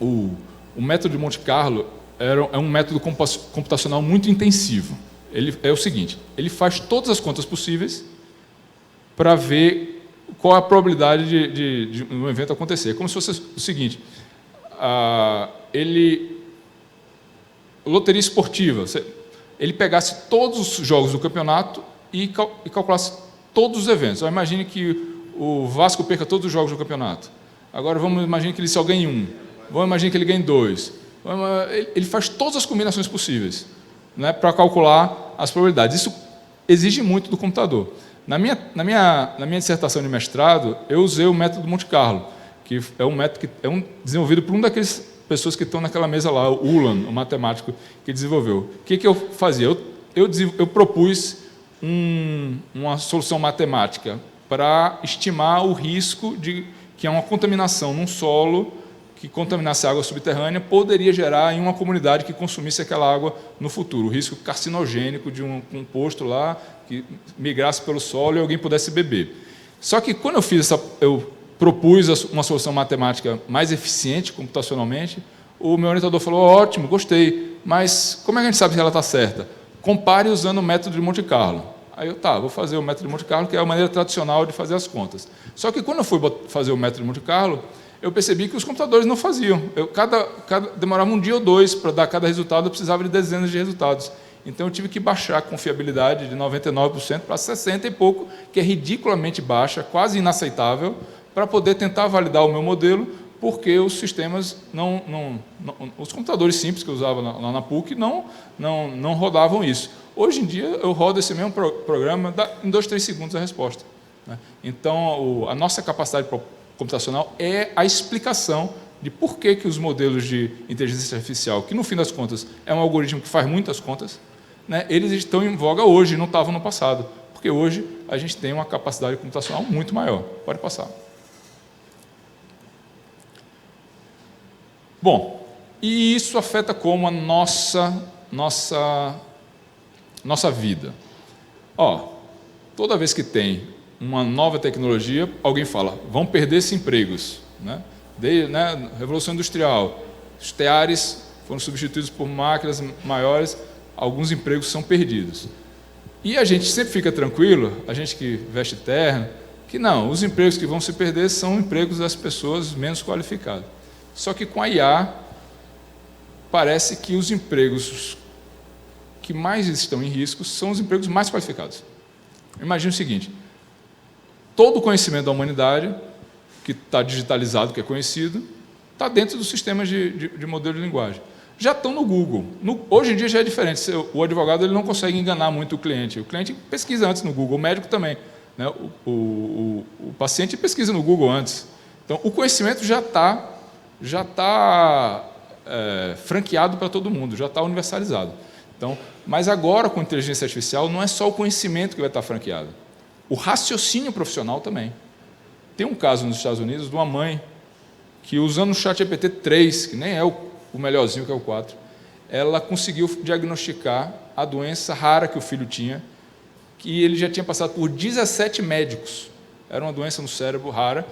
O método de Monte Carlo é um método computacional muito intensivo. Ele é o seguinte, ele faz todas as contas possíveis para ver qual é a probabilidade de um evento acontecer. É como se fosse o seguinte, loteria esportiva, ele pegasse todos os jogos do campeonato e calculasse todos os eventos. Então, imagine que o Vasco perca todos os jogos do campeonato. Agora vamos imaginar que ele só ganhe um. Vamos imaginar que ele ganhe 2. Ele faz todas as combinações possíveis, né, para calcular as probabilidades. Isso exige muito do computador. Na minha dissertação de mestrado, eu usei o método Monte Carlo, que é um método que desenvolvido por uma daquelas pessoas que estão naquela mesa lá, o Ulan, o matemático que desenvolveu. O que eu fazia? Eu propus uma solução matemática para estimar o risco de que uma contaminação num solo que contaminasse a água subterrânea poderia gerar em uma comunidade que consumisse aquela água no futuro, o risco carcinogênico de um composto lá que migrasse pelo solo e alguém pudesse beber. Só que quando eu propus uma solução matemática mais eficiente computacionalmente, o meu orientador falou, ótimo, gostei, mas como é que a gente sabe se ela está certa? Compare usando o método de Monte Carlo. Aí vou fazer o método de Monte Carlo, que é a maneira tradicional de fazer as contas. Só que quando eu fui fazer o método de Monte Carlo, eu percebi que os computadores não faziam. Demorava um dia ou dois para dar cada resultado, eu precisava de dezenas de resultados. Então, eu tive que baixar a confiabilidade de 99% para 60% e pouco, que é ridiculamente baixa, quase inaceitável, para poder tentar validar o meu modelo, porque os sistemas os computadores simples que eu usava lá na PUC não rodavam isso. Hoje em dia, eu rodo esse mesmo programa em 2, 3 segundos a resposta. Então, a nossa capacidade computacional é a explicação de por que os modelos de inteligência artificial, que no fim das contas é um algoritmo que faz muitas contas, eles estão em voga hoje, não estavam no passado, porque hoje a gente tem uma capacidade computacional muito maior. Pode passar. Bom, e isso afeta como a nossa vida. Toda vez que tem uma nova tecnologia, alguém fala, vão perder-se empregos. Revolução Industrial, os teares foram substituídos por máquinas maiores, alguns empregos são perdidos. E a gente sempre fica tranquilo, a gente que veste terno, que não, os empregos que vão se perder são empregos das pessoas menos qualificadas. Só que com a IA, parece que os empregos que mais estão em risco são os empregos mais qualificados. Imagine o seguinte, todo o conhecimento da humanidade, que está digitalizado, que é conhecido, está dentro dos sistemas de modelo de linguagem. Já estão no Google. Hoje em dia já é diferente. O advogado ele não consegue enganar muito o cliente pesquisa antes no Google, o médico também. O paciente pesquisa no Google antes. Então, o conhecimento já está franqueado para todo mundo, já está universalizado. Então, mas agora, com inteligência artificial, não é só o conhecimento que vai estar franqueado. O raciocínio profissional também. Tem um caso nos Estados Unidos de uma mãe que, usando o ChatGPT 3, que nem é o melhorzinho, que é o 4, ela conseguiu diagnosticar a doença rara que o filho tinha, que ele já tinha passado por 17 médicos. Era uma doença no cérebro rara,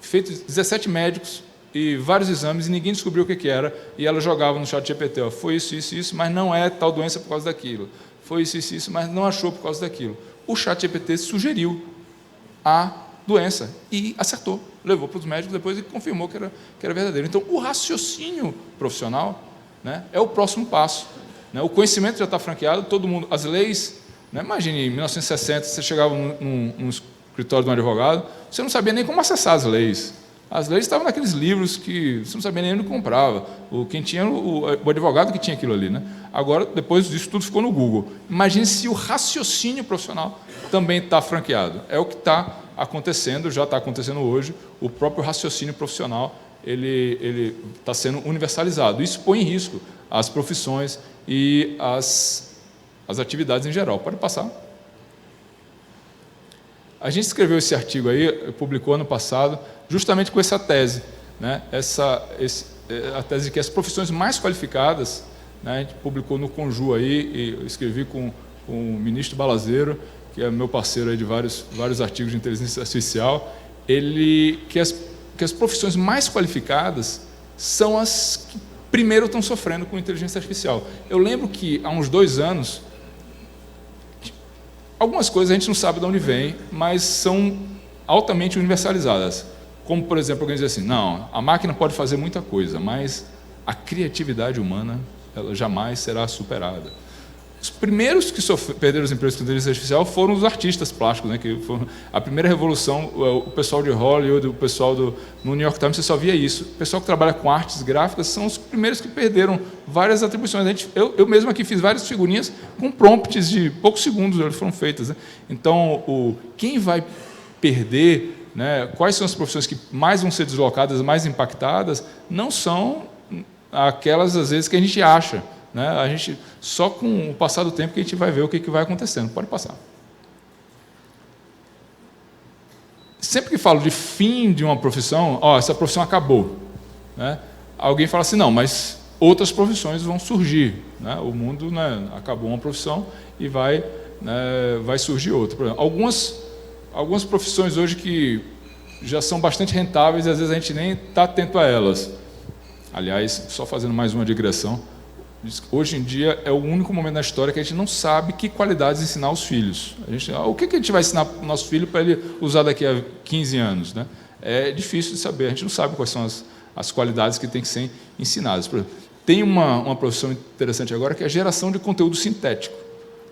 feito 17 médicos e vários exames, e ninguém descobriu o que era, e ela jogava no ChatGPT, foi isso, mas não é tal doença por causa daquilo. Foi isso, mas não achou por causa daquilo. O ChatGPT sugeriu a doença e acertou, levou para os médicos depois e confirmou que era verdadeiro. Então, o raciocínio profissional é o próximo passo. O conhecimento já está franqueado, todo mundo, as leis, imagine, em 1960, você chegava num escritório de um advogado, você não sabia nem como acessar as leis. As leis estavam naqueles livros que você não sabia nem onde comprava. Quem tinha o advogado que tinha aquilo ali. Agora, depois disso, tudo ficou no Google. Imagine se o raciocínio profissional também está franqueado. É o que está acontecendo, já está acontecendo hoje. O próprio raciocínio profissional ele está sendo universalizado. Isso põe em risco as profissões e as atividades em geral. Pode passar. A gente escreveu esse artigo aí, publicou ano passado, justamente com essa tese. A tese de que as profissões mais qualificadas, a gente publicou no Conju aí, e eu escrevi com o ministro Balazeiro, que é meu parceiro aí de vários artigos de inteligência artificial, que as profissões mais qualificadas são as que primeiro estão sofrendo com inteligência artificial. Eu lembro que há uns 2 anos, algumas coisas a gente não sabe de onde vem, mas são altamente universalizadas. Como, por exemplo, alguém diz assim, não, a máquina pode fazer muita coisa, mas a criatividade humana ela jamais será superada. Os primeiros que perderam os empregos com inteligência artificial foram os artistas plásticos, que foram a primeira revolução, o pessoal de Hollywood, o pessoal no New York Times, você só via isso. O pessoal que trabalha com artes gráficas são os primeiros que perderam várias atribuições. Eu mesmo aqui fiz várias figurinhas com prompts de poucos segundos, elas foram feitas. Então, quem vai perder, quais são as profissões que mais vão ser deslocadas, mais impactadas, não são aquelas, às vezes, que a gente acha. A gente, só com o passar do tempo que a gente vai ver o que vai acontecendo. Pode passar. Sempre que falo de fim de uma profissão, essa profissão acabou. Alguém fala assim, não, mas outras profissões vão surgir. O mundo acabou uma profissão e vai surgir outra. Por exemplo, algumas profissões hoje que já são bastante rentáveis e às vezes a gente nem está atento a elas. Aliás, só fazendo mais uma digressão, hoje em dia é o único momento na história que a gente não sabe que qualidades ensinar aos filhos. O que a gente vai ensinar para o nosso filho para ele usar daqui a 15 anos? É difícil de saber, a gente não sabe quais são as qualidades que têm que ser ensinadas. Por exemplo, Tem uma profissão interessante agora, que é a geração de conteúdo sintético.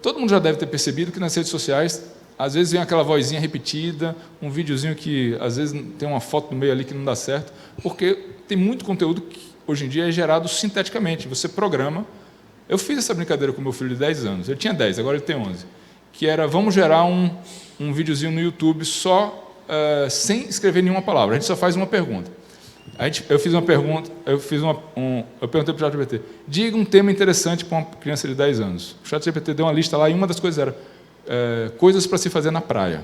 Todo mundo já deve ter percebido que nas redes sociais, às vezes vem aquela vozinha repetida, um videozinho que às vezes tem uma foto no meio ali que não dá certo, porque tem muito conteúdo que hoje em dia é gerado sinteticamente. Você programa. Eu fiz essa brincadeira com meu filho de 10 anos, ele tinha 10, agora ele tem 11, que era, vamos gerar um videozinho no YouTube só, sem escrever nenhuma palavra, a gente só faz uma pergunta. Eu fiz uma pergunta, eu perguntei para o ChatGPT, diga um tema interessante para uma criança de 10 anos. O ChatGPT deu uma lista lá e uma das coisas era coisas para se fazer na praia.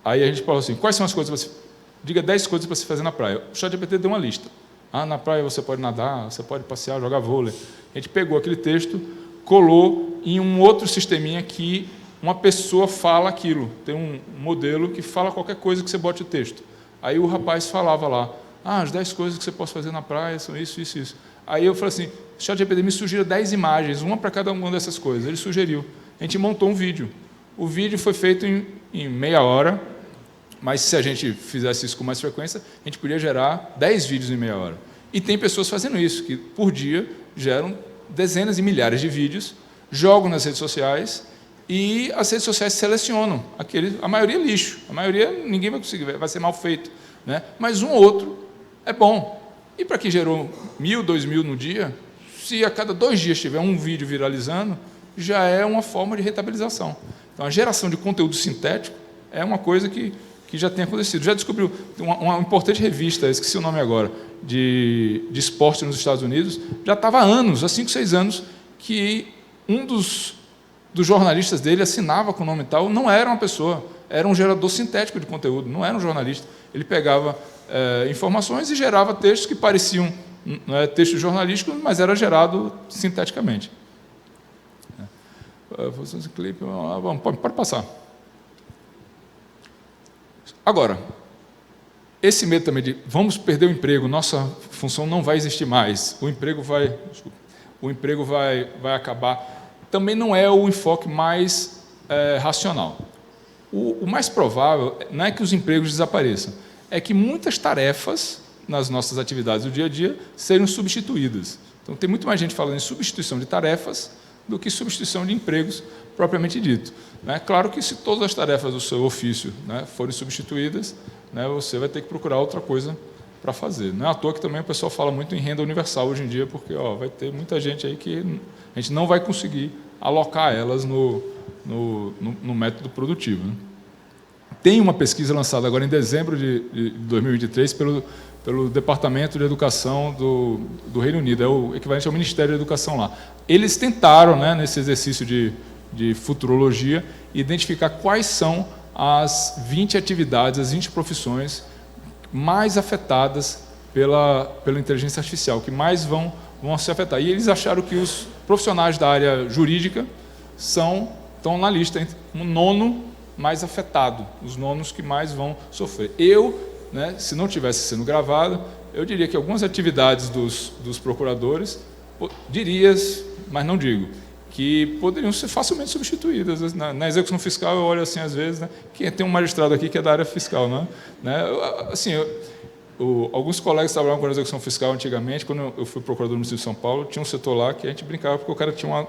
Aí a gente falou assim, quais são as coisas para se... Diga 10 coisas para se fazer na praia. O ChatGPT deu uma lista. Na praia você pode nadar, você pode passear, jogar vôlei. A gente pegou aquele texto, colou em um outro sisteminha que uma pessoa fala aquilo. Tem um modelo que fala qualquer coisa que você bote o texto. Aí o rapaz falava lá, as 10 coisas que você pode fazer na praia são isso, isso, isso. Aí eu falei assim, ChatGPT me sugira 10 imagens, uma para cada uma dessas coisas. Ele sugeriu. A gente montou um vídeo. O vídeo foi feito em meia hora, mas se a gente fizesse isso com mais frequência, a gente podia gerar 10 vídeos em meia hora. E tem pessoas fazendo isso, que por dia geram dezenas e milhares de vídeos, jogam nas redes sociais e as redes sociais selecionam. A maioria é lixo, a maioria ninguém vai conseguir, vai ser mal feito, né? Mas um ou outro é bom. E para quem gerou 1.000, 2.000 no dia, se a cada 2 dias tiver um vídeo viralizando, já é uma forma de rentabilização. Então, a geração de conteúdo sintético é uma coisa que já tem acontecido. Já descobriu uma importante revista, esqueci o nome agora, de esporte nos Estados Unidos, já estava há anos, há 5, 6 anos, que um dos jornalistas dele assinava com o nome tal, não era uma pessoa, era um gerador sintético de conteúdo, não era um jornalista. Ele pegava informações e gerava textos que pareciam textos jornalísticos, mas era gerado sinteticamente. Bom, pode passar. Agora, esse medo também de vamos perder o emprego, nossa função não vai existir mais, o emprego vai acabar, também não é o enfoque mais racional. O mais provável não é que os empregos desapareçam, é que muitas tarefas nas nossas atividades do dia a dia sejam substituídas. Então, tem muito mais gente falando em substituição de tarefas do que substituição de empregos propriamente dito. Claro que se todas as tarefas do seu ofício forem substituídas, você vai ter que procurar outra coisa para fazer. Não é à toa que também o pessoal fala muito em renda universal hoje em dia, porque vai ter muita gente aí que a gente não vai conseguir alocar elas no método produtivo. Tem uma pesquisa lançada agora em dezembro de 2023 pelo Departamento de Educação do Reino Unido, é o equivalente ao Ministério da Educação lá. Eles tentaram, nesse exercício de futurologia, identificar quais são as 20 atividades, as 20 profissões mais afetadas pela inteligência artificial, que mais vão se afetar. E eles acharam que os profissionais da área jurídica estão na lista, no 9º mais afetado, os 9º que mais vão sofrer. Se não tivesse sendo gravado, eu diria que algumas atividades dos procuradores, mas não digo, que poderiam ser facilmente substituídas. Na execução fiscal, eu olho assim, às vezes, que tem um magistrado aqui que é da área fiscal. Assim, alguns colegas trabalhavam com a execução fiscal antigamente, quando eu fui procurador do município de São Paulo, tinha um setor lá que a gente brincava, porque o cara tinha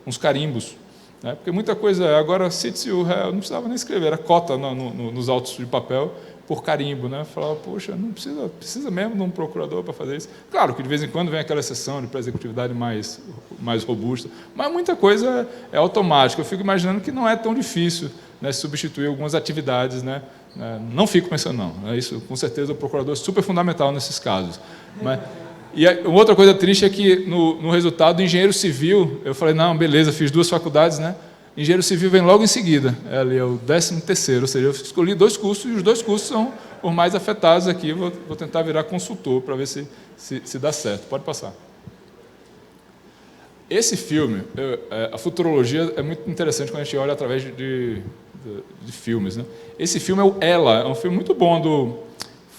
uns carimbos. Porque muita coisa, agora, CITES não precisava nem escrever, era cota nos autos de papel, por carimbo, Falava, poxa, não precisa mesmo de um procurador para fazer isso. Claro que de vez em quando vem aquela exceção de pré-executividade mais robusta, mas muita coisa é automática. Eu fico imaginando que não é tão difícil substituir algumas atividades, Não fico pensando, não. Isso, com certeza, o procurador é super fundamental nesses casos. E uma outra coisa triste é que, no resultado do engenheiro civil, eu falei, não, beleza, fiz 2 faculdades, Engenheiro civil vem logo em seguida, ali é o 13º, ou seja, eu escolhi 2 cursos, e os 2 cursos são os mais afetados aqui, vou tentar virar consultor para ver se dá certo. Pode passar. Esse filme, a futurologia é muito interessante quando a gente olha através de filmes. Esse filme é o Ela, é um filme muito bom,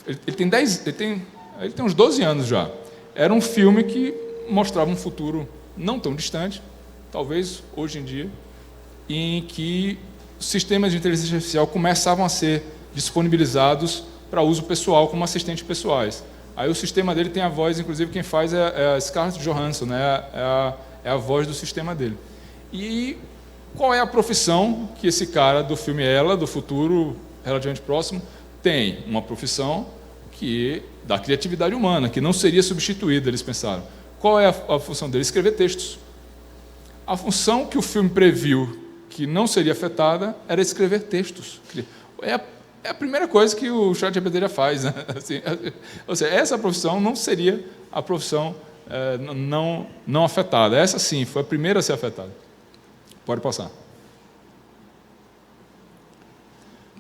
ele tem uns 12 anos já. Era um filme que mostrava um futuro não tão distante, talvez hoje em dia, em que sistemas de inteligência artificial começavam a ser disponibilizados para uso pessoal como assistentes pessoais. Aí o sistema dele tem a voz, inclusive quem faz é a Scarlett Johansson, né? É a voz do sistema dele. E qual é a profissão que esse cara do filme Ela, do futuro relativamente próximo, tem? Uma profissão que da criatividade humana, que não seria substituída, eles pensaram. Qual é a função dele? Escrever textos. A função que o filme previu que não seria afetada era escrever textos. É a primeira coisa que o ChatGPT já faz, né? Assim, ou seja, essa profissão não seria a profissão não afetada. Essa sim, foi a primeira a ser afetada. Pode passar.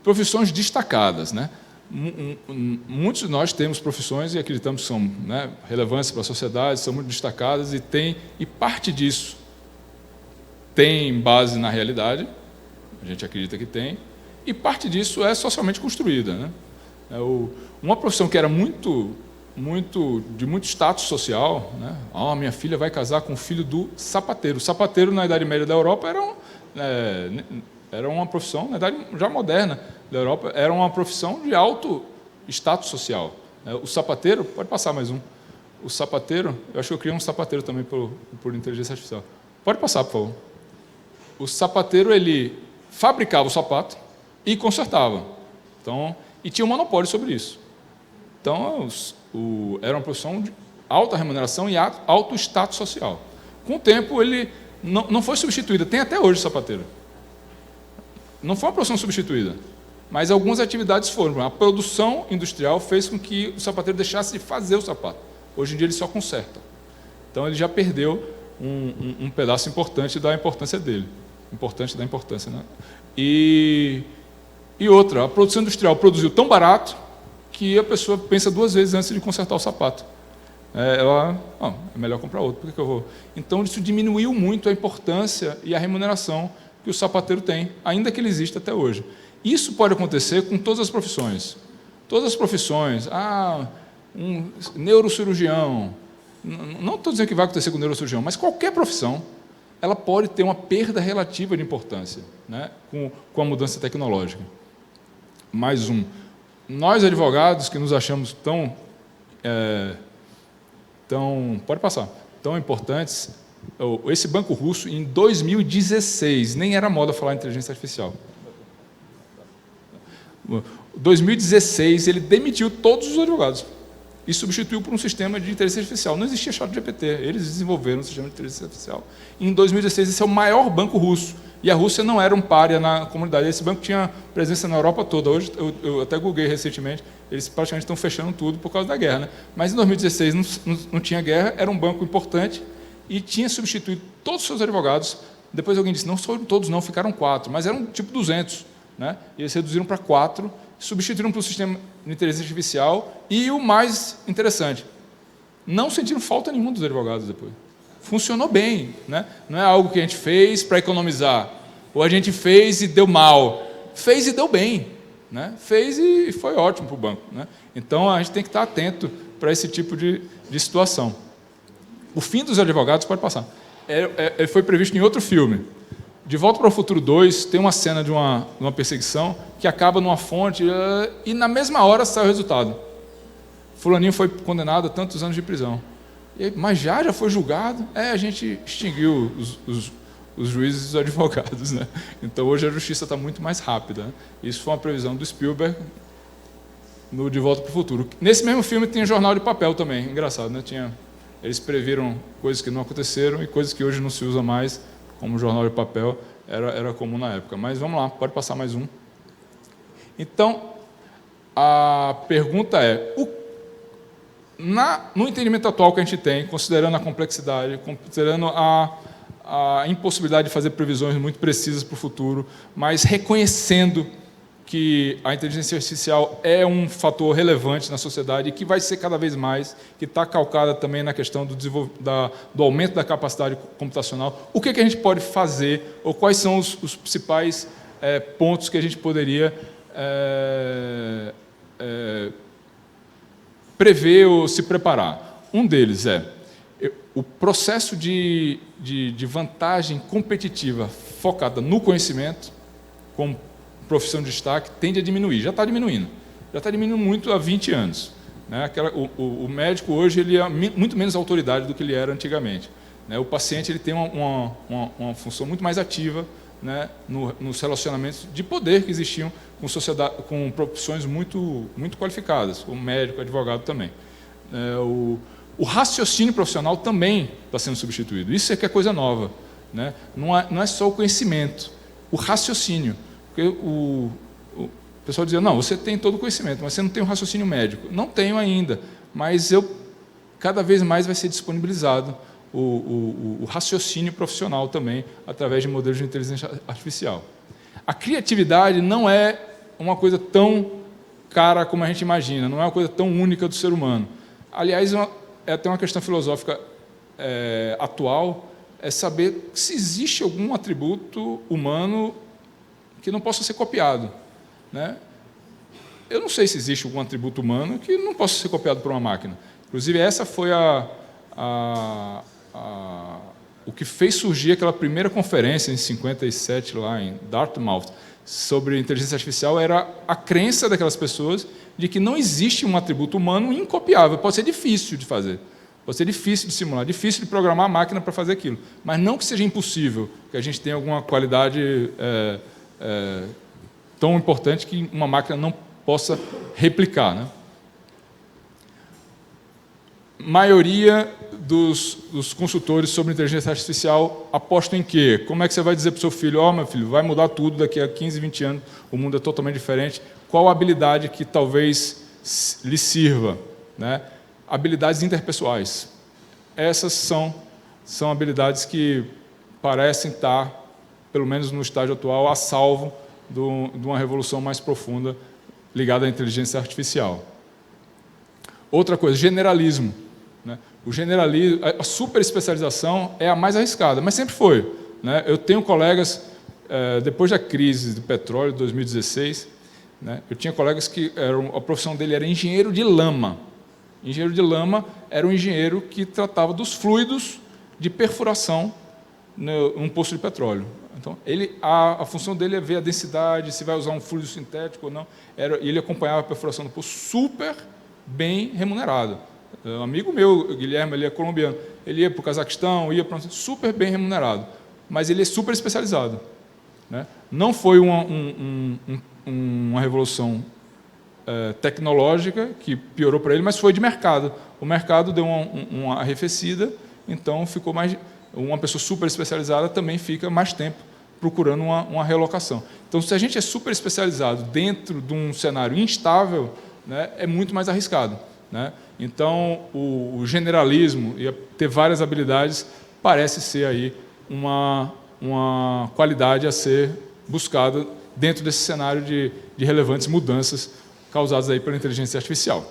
Profissões destacadas, né? Muitos de nós temos profissões e acreditamos que são, né, relevantes para a sociedade, são muito destacadas e parte disso tem base na realidade, a gente acredita que tem, e parte disso é socialmente construída, né? Uma profissão que era de muito status social, né? Minha filha vai casar com o filho do sapateiro. O sapateiro, na Idade Média da Europa, era uma profissão, na Idade já moderna da Europa, era uma profissão de alto status social. O sapateiro, pode passar mais um. O sapateiro, eu acho que eu criei um sapateiro também por inteligência artificial. Pode passar, por favor. O sapateiro, ele fabricava o sapato e consertava. Então, e tinha um monopólio sobre isso. Então, era uma profissão de alta remuneração e alto status social. Com o tempo, ele não foi substituída. Tem até hoje o sapateiro. Não foi uma profissão substituída, mas algumas atividades foram. A produção industrial fez com que o sapateiro deixasse de fazer o sapato. Hoje em dia, ele só conserta. Então, ele já perdeu um pedaço importante da importância dele. Importante da importância, né? E outra, a produção industrial produziu tão barato que a pessoa pensa duas vezes antes de consertar o sapato. É melhor comprar outro, por que eu vou? Então, isso diminuiu muito a importância e a remuneração que o sapateiro tem, ainda que ele exista até hoje. Isso pode acontecer com todas as profissões. Todas as profissões, um neurocirurgião, não estou dizendo que vai acontecer com o neurocirurgião, mas qualquer profissão, ela pode ter uma perda relativa de importância, né, com a mudança tecnológica. Mais um. Nós, advogados, que nos achamos tão pode passar, tão importantes, esse banco russo, em 2016, nem era moda falar em inteligência artificial. Em 2016, ele demitiu todos os advogados e substituiu por um sistema de inteligência artificial. Não existia ChatGPT, eles desenvolveram um sistema de inteligência artificial. Em 2016, esse é o maior banco russo. E a Rússia não era um pária na comunidade. Esse banco tinha presença na Europa toda. Hoje, eu até googlei recentemente, eles praticamente estão fechando tudo por causa da guerra, né? Mas em 2016 não tinha guerra, era um banco importante e tinha substituído todos os seus advogados. Depois alguém disse, não foram todos não, ficaram 4, mas eram tipo 200. Né? E eles reduziram para 4, substituíram para o sistema de inteligência artificial e o mais interessante, não sentiram falta nenhuma dos advogados depois. Funcionou bem, né? Não é algo que a gente fez para economizar, ou a gente fez e deu mal. Fez e deu bem, né? Fez e foi ótimo para o banco, né? Então, a gente tem que estar atento para esse tipo de situação. O fim dos advogados, pode passar, foi previsto em outro filme. De Volta para o Futuro 2, tem uma cena de uma perseguição que acaba numa fonte e, na mesma hora, sai o resultado. Fulaninho foi condenado a tantos anos de prisão. Mas já foi julgado? A gente extinguiu os juízes e os advogados, né? Então, hoje a justiça está muito mais rápida, né? Isso foi uma previsão do Spielberg no De Volta para o Futuro. Nesse mesmo filme tem jornal de papel também, engraçado, né? Eles previram coisas que não aconteceram e coisas que hoje não se usa mais, como jornal de papel, era comum na época. Mas vamos lá, pode passar mais um. Então, a pergunta é, no entendimento atual que a gente tem, considerando a complexidade, considerando a impossibilidade de fazer previsões muito precisas para o futuro, mas reconhecendo que a inteligência artificial é um fator relevante na sociedade e que vai ser cada vez mais, que está calcada também na questão do aumento da capacidade computacional, o que a gente pode fazer, ou quais são os principais pontos que a gente poderia prever ou se preparar. Um deles o processo de vantagem competitiva focada no conhecimento, como profissão de destaque, tende a diminuir. Já está diminuindo muito há 20 anos. né? O médico hoje ele é muito menos autoridade do que ele era antigamente, né? O paciente ele tem uma função muito mais ativa, né, nos relacionamentos de poder que existiam com sociedade, com profissões muito qualificadas, como médico, advogado também. O raciocínio profissional também está sendo substituído. Isso é que é coisa nova, né? Não é só o conhecimento, o raciocínio. Porque o pessoal dizia, não, você tem todo o conhecimento, mas você não tem o raciocínio médico. Não tenho ainda, mas cada vez mais vai ser disponibilizado o raciocínio profissional também, através de modelos de inteligência artificial. A criatividade não é uma coisa tão cara como a gente imagina, não é uma coisa tão única do ser humano. Aliás, é até uma questão filosófica atual, é saber se existe algum atributo humano que não possa ser copiado, né? Eu não sei se existe algum atributo humano que não possa ser copiado por uma máquina. Inclusive, essa foi o que fez surgir aquela primeira conferência em 57 lá em Dartmouth sobre inteligência artificial, era a crença daquelas pessoas de que não existe um atributo humano incopiável. Pode ser difícil de fazer, pode ser difícil de simular, difícil de programar a máquina para fazer aquilo, mas não que seja impossível, que a gente tenha alguma qualidade tão importante que uma máquina não possa replicar, né? Maioria dos consultores sobre inteligência artificial apostam em quê? Como é que você vai dizer para o seu filho, meu filho, vai mudar tudo daqui a 15, 20 anos, o mundo é totalmente diferente. Qual a habilidade que talvez lhe sirva, né? Habilidades interpessoais. Essas são habilidades que parecem estar, pelo menos no estágio atual, a salvo de uma revolução mais profunda ligada à inteligência artificial. Outra coisa, generalismo, né? O generalismo, a superespecialização é a mais arriscada, mas sempre foi, né? Eu tenho colegas, depois da crise do petróleo de 2016, né, eu tinha colegas que a profissão dele era engenheiro de lama. Engenheiro de lama era um engenheiro que tratava dos fluidos de perfuração num poço de petróleo. Então, a função dele é ver a densidade, se vai usar um fluido sintético ou não. E ele acompanhava a perfuração do poço, super bem remunerado. Um amigo meu, Guilherme, ele é colombiano, ele ia para o Cazaquistão, ia para super bem remunerado, mas ele é super especializado, né? Não foi uma revolução tecnológica que piorou para ele, mas foi de mercado. O mercado deu uma arrefecida, então ficou mais. Uma pessoa super especializada também fica mais tempo procurando uma realocação. Então, se a gente é super especializado dentro de um cenário instável, né, é muito mais arriscado, né? Então, o generalismo e ter várias habilidades parece ser aí uma qualidade a ser buscada dentro desse cenário de relevantes mudanças causadas aí pela inteligência artificial.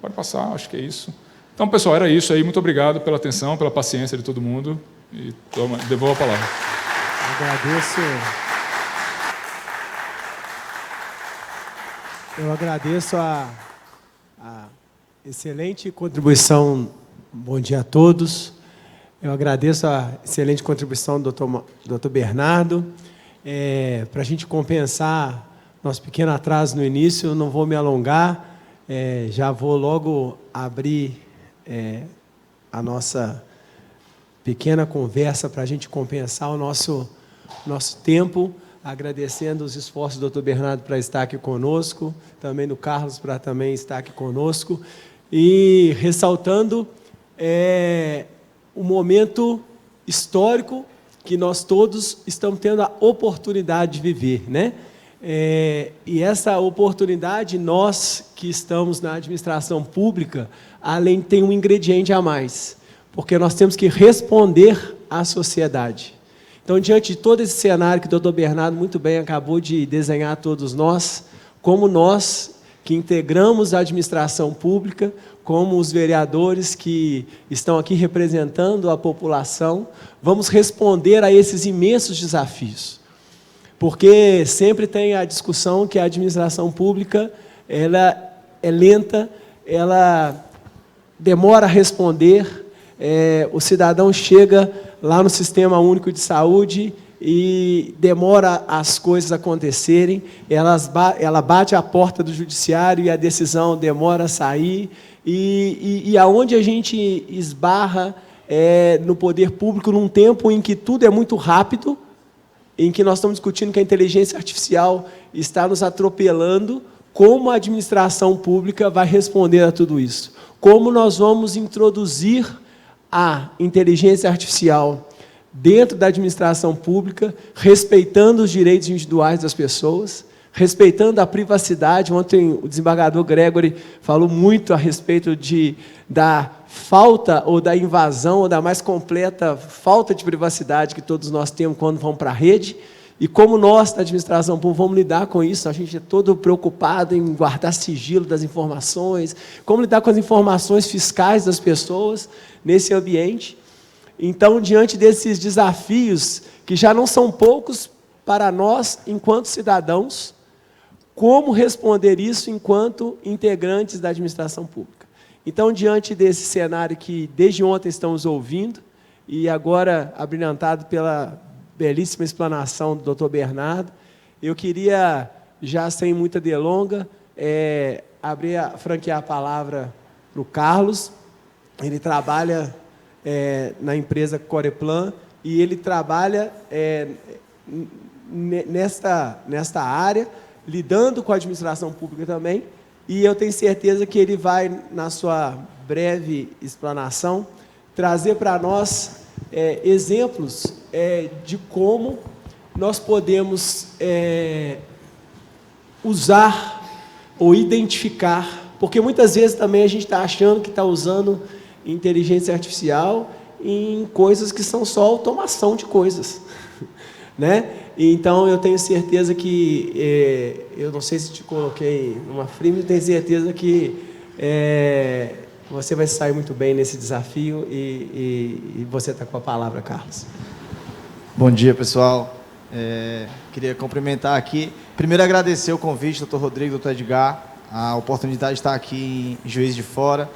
Pode passar, acho que é isso. Então, pessoal, era isso aí. Muito obrigado pela atenção, pela paciência de todo mundo. E devolvo a palavra. Eu agradeço a excelente contribuição. Bom dia a todos. Eu agradeço a excelente contribuição do Dr. Bernardo. Para a gente compensar nosso pequeno atraso no início, eu não vou me alongar, já vou logo abrir a nossa pequena conversa para a gente compensar o nosso tempo, agradecendo os esforços do Dr. Bernardo para estar aqui conosco, também do Carlos para também estar aqui conosco, e ressaltando o momento histórico que nós todos estamos tendo a oportunidade de viver, né? E essa oportunidade, nós que estamos na administração pública, além tem um ingrediente a mais, porque nós temos que responder à sociedade. Então, diante de todo esse cenário que o Dr. Bernardo muito bem acabou de desenhar a todos nós, como nós que integramos a administração pública, como os vereadores que estão aqui representando a população, vamos responder a esses imensos desafios. Porque sempre tem a discussão que a administração pública ela é lenta, ela demora a responder, o cidadão chega lá no Sistema Único de Saúde, e demora as coisas acontecerem, ela bate a porta do judiciário e a decisão demora a sair, e aonde a gente esbarra no poder público num tempo em que tudo é muito rápido, em que nós estamos discutindo que a inteligência artificial está nos atropelando, como a administração pública vai responder a tudo isso? Como nós vamos introduzir a inteligência artificial dentro da administração pública, respeitando os direitos individuais das pessoas, respeitando a privacidade. Ontem o desembargador Gregory falou muito a respeito da falta ou da invasão ou da mais completa falta de privacidade que todos nós temos quando vamos para a rede, e como nós, da administração pública, vamos lidar com isso. A gente é todo preocupado em guardar sigilo das informações, como lidar com as informações fiscais das pessoas nesse ambiente. Então, diante desses desafios, que já não são poucos para nós, enquanto cidadãos, como responder isso enquanto integrantes da administração pública? Então, diante desse cenário que desde ontem estamos ouvindo, e agora abrilhantado pela belíssima explanação do Dr. Bernardo, eu queria, já sem muita delonga, franquear a palavra para o Carlos. Ele trabalha na empresa Coreplan, e ele trabalha nesta área, lidando com a administração pública também, e eu tenho certeza que ele vai, na sua breve explanação, trazer para nós exemplos de como nós podemos usar ou identificar, porque muitas vezes também a gente está achando que está usando inteligência artificial em coisas que são só automação de coisas, né? Então, eu tenho certeza que, eu não sei se te coloquei numa frame, eu tenho certeza que você vai sair muito bem nesse desafio, e você está com a palavra, Carlos. Bom dia, pessoal. Queria cumprimentar aqui. Primeiro, agradecer o convite, doutor Rodrigo, doutor Edgar, a oportunidade de estar aqui em Juiz de Fora.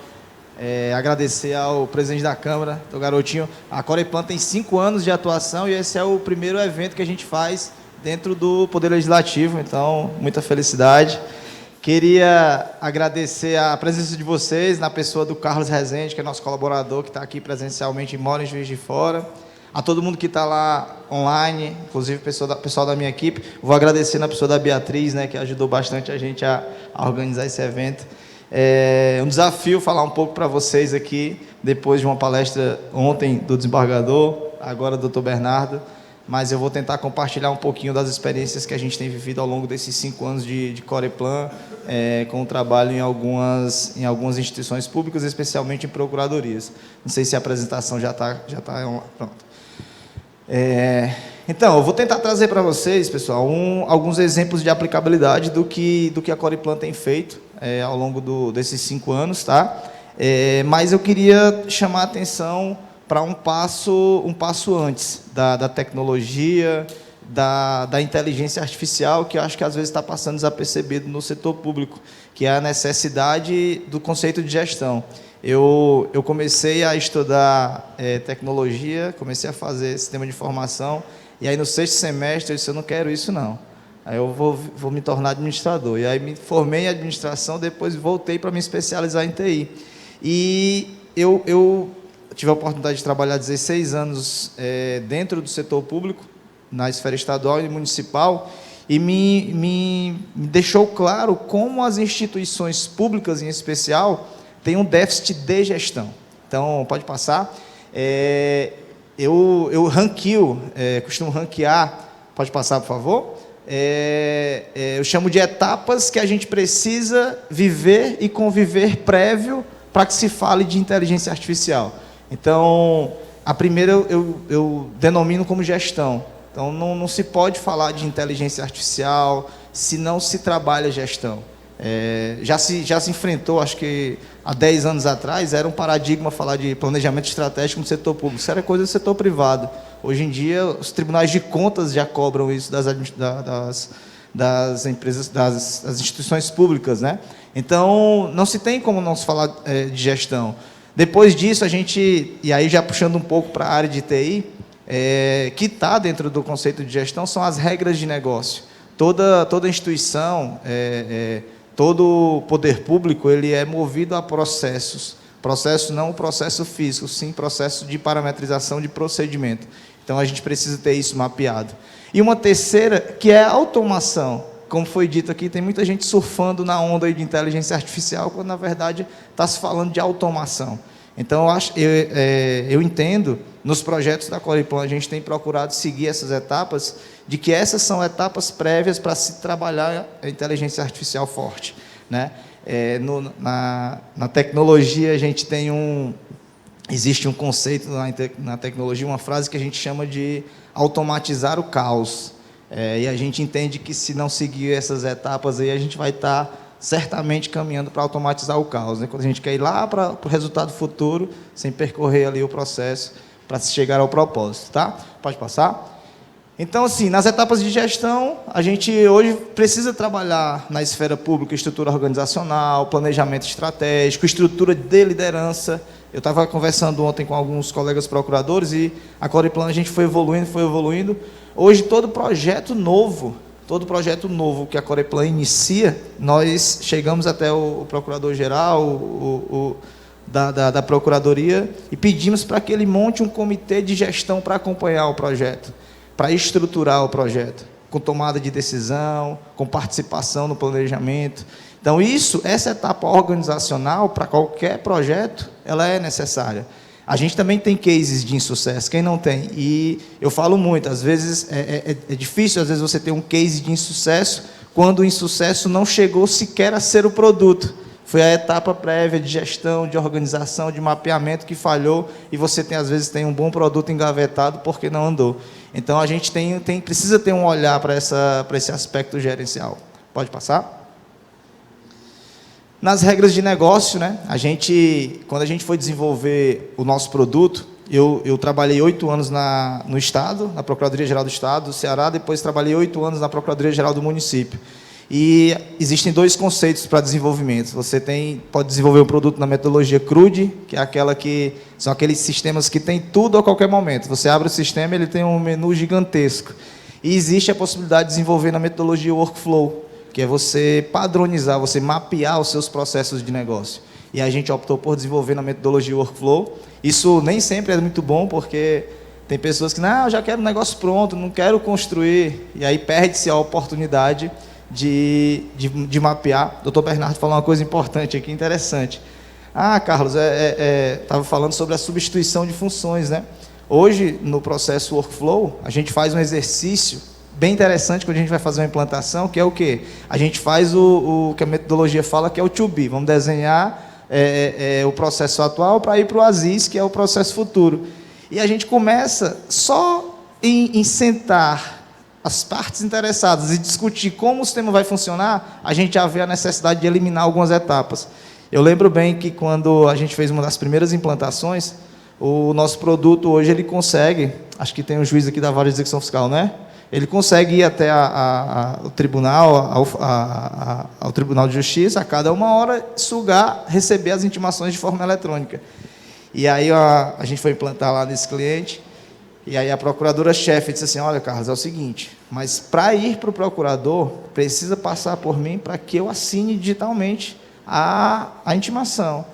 Agradecer ao presidente da Câmara, doutor Garotinho. A Coreplan tem 5 anos de atuação, e esse é o primeiro evento que a gente faz dentro do Poder Legislativo, então, muita felicidade. Queria agradecer a presença de vocês, na pessoa do Carlos Rezende, que é nosso colaborador, que está aqui presencialmente e mora em Juiz de Fora. A todo mundo que está lá online, inclusive o pessoal da minha equipe. Vou agradecer na pessoa da Beatriz, né, que ajudou bastante a gente a organizar esse evento. É um desafio falar um pouco para vocês aqui, depois de uma palestra ontem do desembargador, agora do Dr. Bernardo, mas eu vou tentar compartilhar um pouquinho das experiências que a gente tem vivido ao longo desses 5 anos de Coreplan, com o trabalho em algumas instituições públicas, especialmente em procuradorias. Não sei se a apresentação já está pronta. Então, eu vou tentar trazer para vocês, pessoal, alguns exemplos de aplicabilidade do que a Coreplan tem feito ao longo desses 5 anos, tá? Mas eu queria chamar a atenção para um passo antes da tecnologia, da inteligência artificial, que eu acho que às vezes está passando desapercebido no setor público, que é a necessidade do conceito de gestão. Eu comecei a estudar tecnologia, comecei a fazer sistema de informação, e aí no 6º semestre eu disse, eu não quero isso não. Aí eu vou me tornar administrador. E aí me formei em administração, depois voltei para me especializar em TI. E eu tive a oportunidade de trabalhar 16 anos dentro do setor público, na esfera estadual e municipal, e me deixou claro como as instituições públicas, em especial, têm um déficit de gestão. Então, pode passar. Eu ranqueio, costumo ranquear, pode passar, por favor? Eu chamo de etapas que a gente precisa viver e conviver prévio para que se fale de inteligência artificial. Então, a primeira eu denomino como gestão. Então, não se pode falar de inteligência artificial se não se trabalha gestão. Já se enfrentou, acho que há 10 anos atrás, era um paradigma falar de planejamento estratégico no setor público. Isso era coisa do setor privado. Hoje em dia, os tribunais de contas já cobram isso das empresas, das instituições públicas, né? Então, não se tem como não se falar de gestão. Depois disso, e aí já puxando um pouco para a área de TI, que está dentro do conceito de gestão são as regras de negócio. Toda instituição, todo poder público, ele é movido a processos. Processo não o processo físico, sim processo de parametrização de procedimento. Então, a gente precisa ter isso mapeado. E uma terceira, que é a automação. Como foi dito aqui, tem muita gente surfando na onda aí de inteligência artificial, quando, na verdade, está se falando de automação. Então, eu entendo, nos projetos da Coriplan, a gente tem procurado seguir essas etapas, de que essas são etapas prévias para se trabalhar a inteligência artificial forte, né? Na tecnologia, a gente tem existe um conceito na tecnologia, uma frase que a gente chama de automatizar o caos. E a gente entende que, se não seguir essas etapas, aí, a gente vai estar certamente caminhando para automatizar o caos, né? Quando a gente quer ir lá para o resultado futuro, sem percorrer ali o processo para se chegar ao propósito. Tá? Pode passar? Então, assim, nas etapas de gestão, a gente hoje precisa trabalhar na esfera pública, estrutura organizacional, planejamento estratégico, estrutura de liderança. Eu estava conversando ontem com alguns colegas procuradores e a Coriplan, a gente foi evoluindo. Hoje, todo projeto novo que a Coriplan inicia, nós chegamos até o procurador-geral, da Procuradoria, e pedimos para que ele monte um comitê de gestão para acompanhar o projeto, para estruturar o projeto, com tomada de decisão, com participação no planejamento. Então, essa etapa organizacional, para qualquer projeto, ela é necessária. A gente também tem cases de insucesso, quem não tem? E eu falo muito, às vezes é difícil, às vezes, você ter um case de insucesso, quando o insucesso não chegou sequer a ser o produto. Foi a etapa prévia de gestão, de organização, de mapeamento que falhou, e você às vezes tem um bom produto engavetado porque não andou. Então, a gente precisa ter um olhar para esse aspecto gerencial. Pode passar? Nas regras de negócio, né? Quando a gente foi desenvolver o nosso produto, eu trabalhei 8 anos no Estado, na Procuradoria-Geral do Estado do Ceará, depois trabalhei 8 anos na Procuradoria-Geral do município. E existem 2 conceitos para desenvolvimento. Você pode desenvolver um produto na metodologia CRUD, que é são aqueles sistemas que tem tudo a qualquer momento. Você abre o sistema, ele tem um menu gigantesco. E existe a possibilidade de desenvolver na metodologia Workflow, que é você padronizar, você mapear os seus processos de negócio. E a gente optou por desenvolver na metodologia Workflow. Isso nem sempre é muito bom, porque tem pessoas que, não, eu já quero um negócio pronto, não quero construir, e aí perde-se a oportunidade de mapear. O Dr. Bernardo falou uma coisa importante aqui, interessante. Carlos, estava falando sobre a substituição de funções, né? Hoje, no processo Workflow, a gente faz um exercício bem interessante quando a gente vai fazer uma implantação, que é o quê? A gente faz o que a metodologia fala, que é o to be. Vamos desenhar o processo atual para ir para o ASIS, que é o processo futuro. E a gente começa só em sentar as partes interessadas e discutir como o sistema vai funcionar, a gente já vê a necessidade de eliminar algumas etapas. Eu lembro bem que, quando a gente fez uma das primeiras implantações, o nosso produto hoje, ele consegue, acho que tem um juiz aqui da Vara de Execução Fiscal, né? Ele consegue ir até o tribunal, ao Tribunal de Justiça, a cada 1 hora, sugar, receber as intimações de forma eletrônica. E aí a gente foi implantar lá nesse cliente, e aí a procuradora-chefe disse assim, olha, Carlos, é o seguinte, mas para ir para o procurador, precisa passar por mim para que eu assine digitalmente a intimação.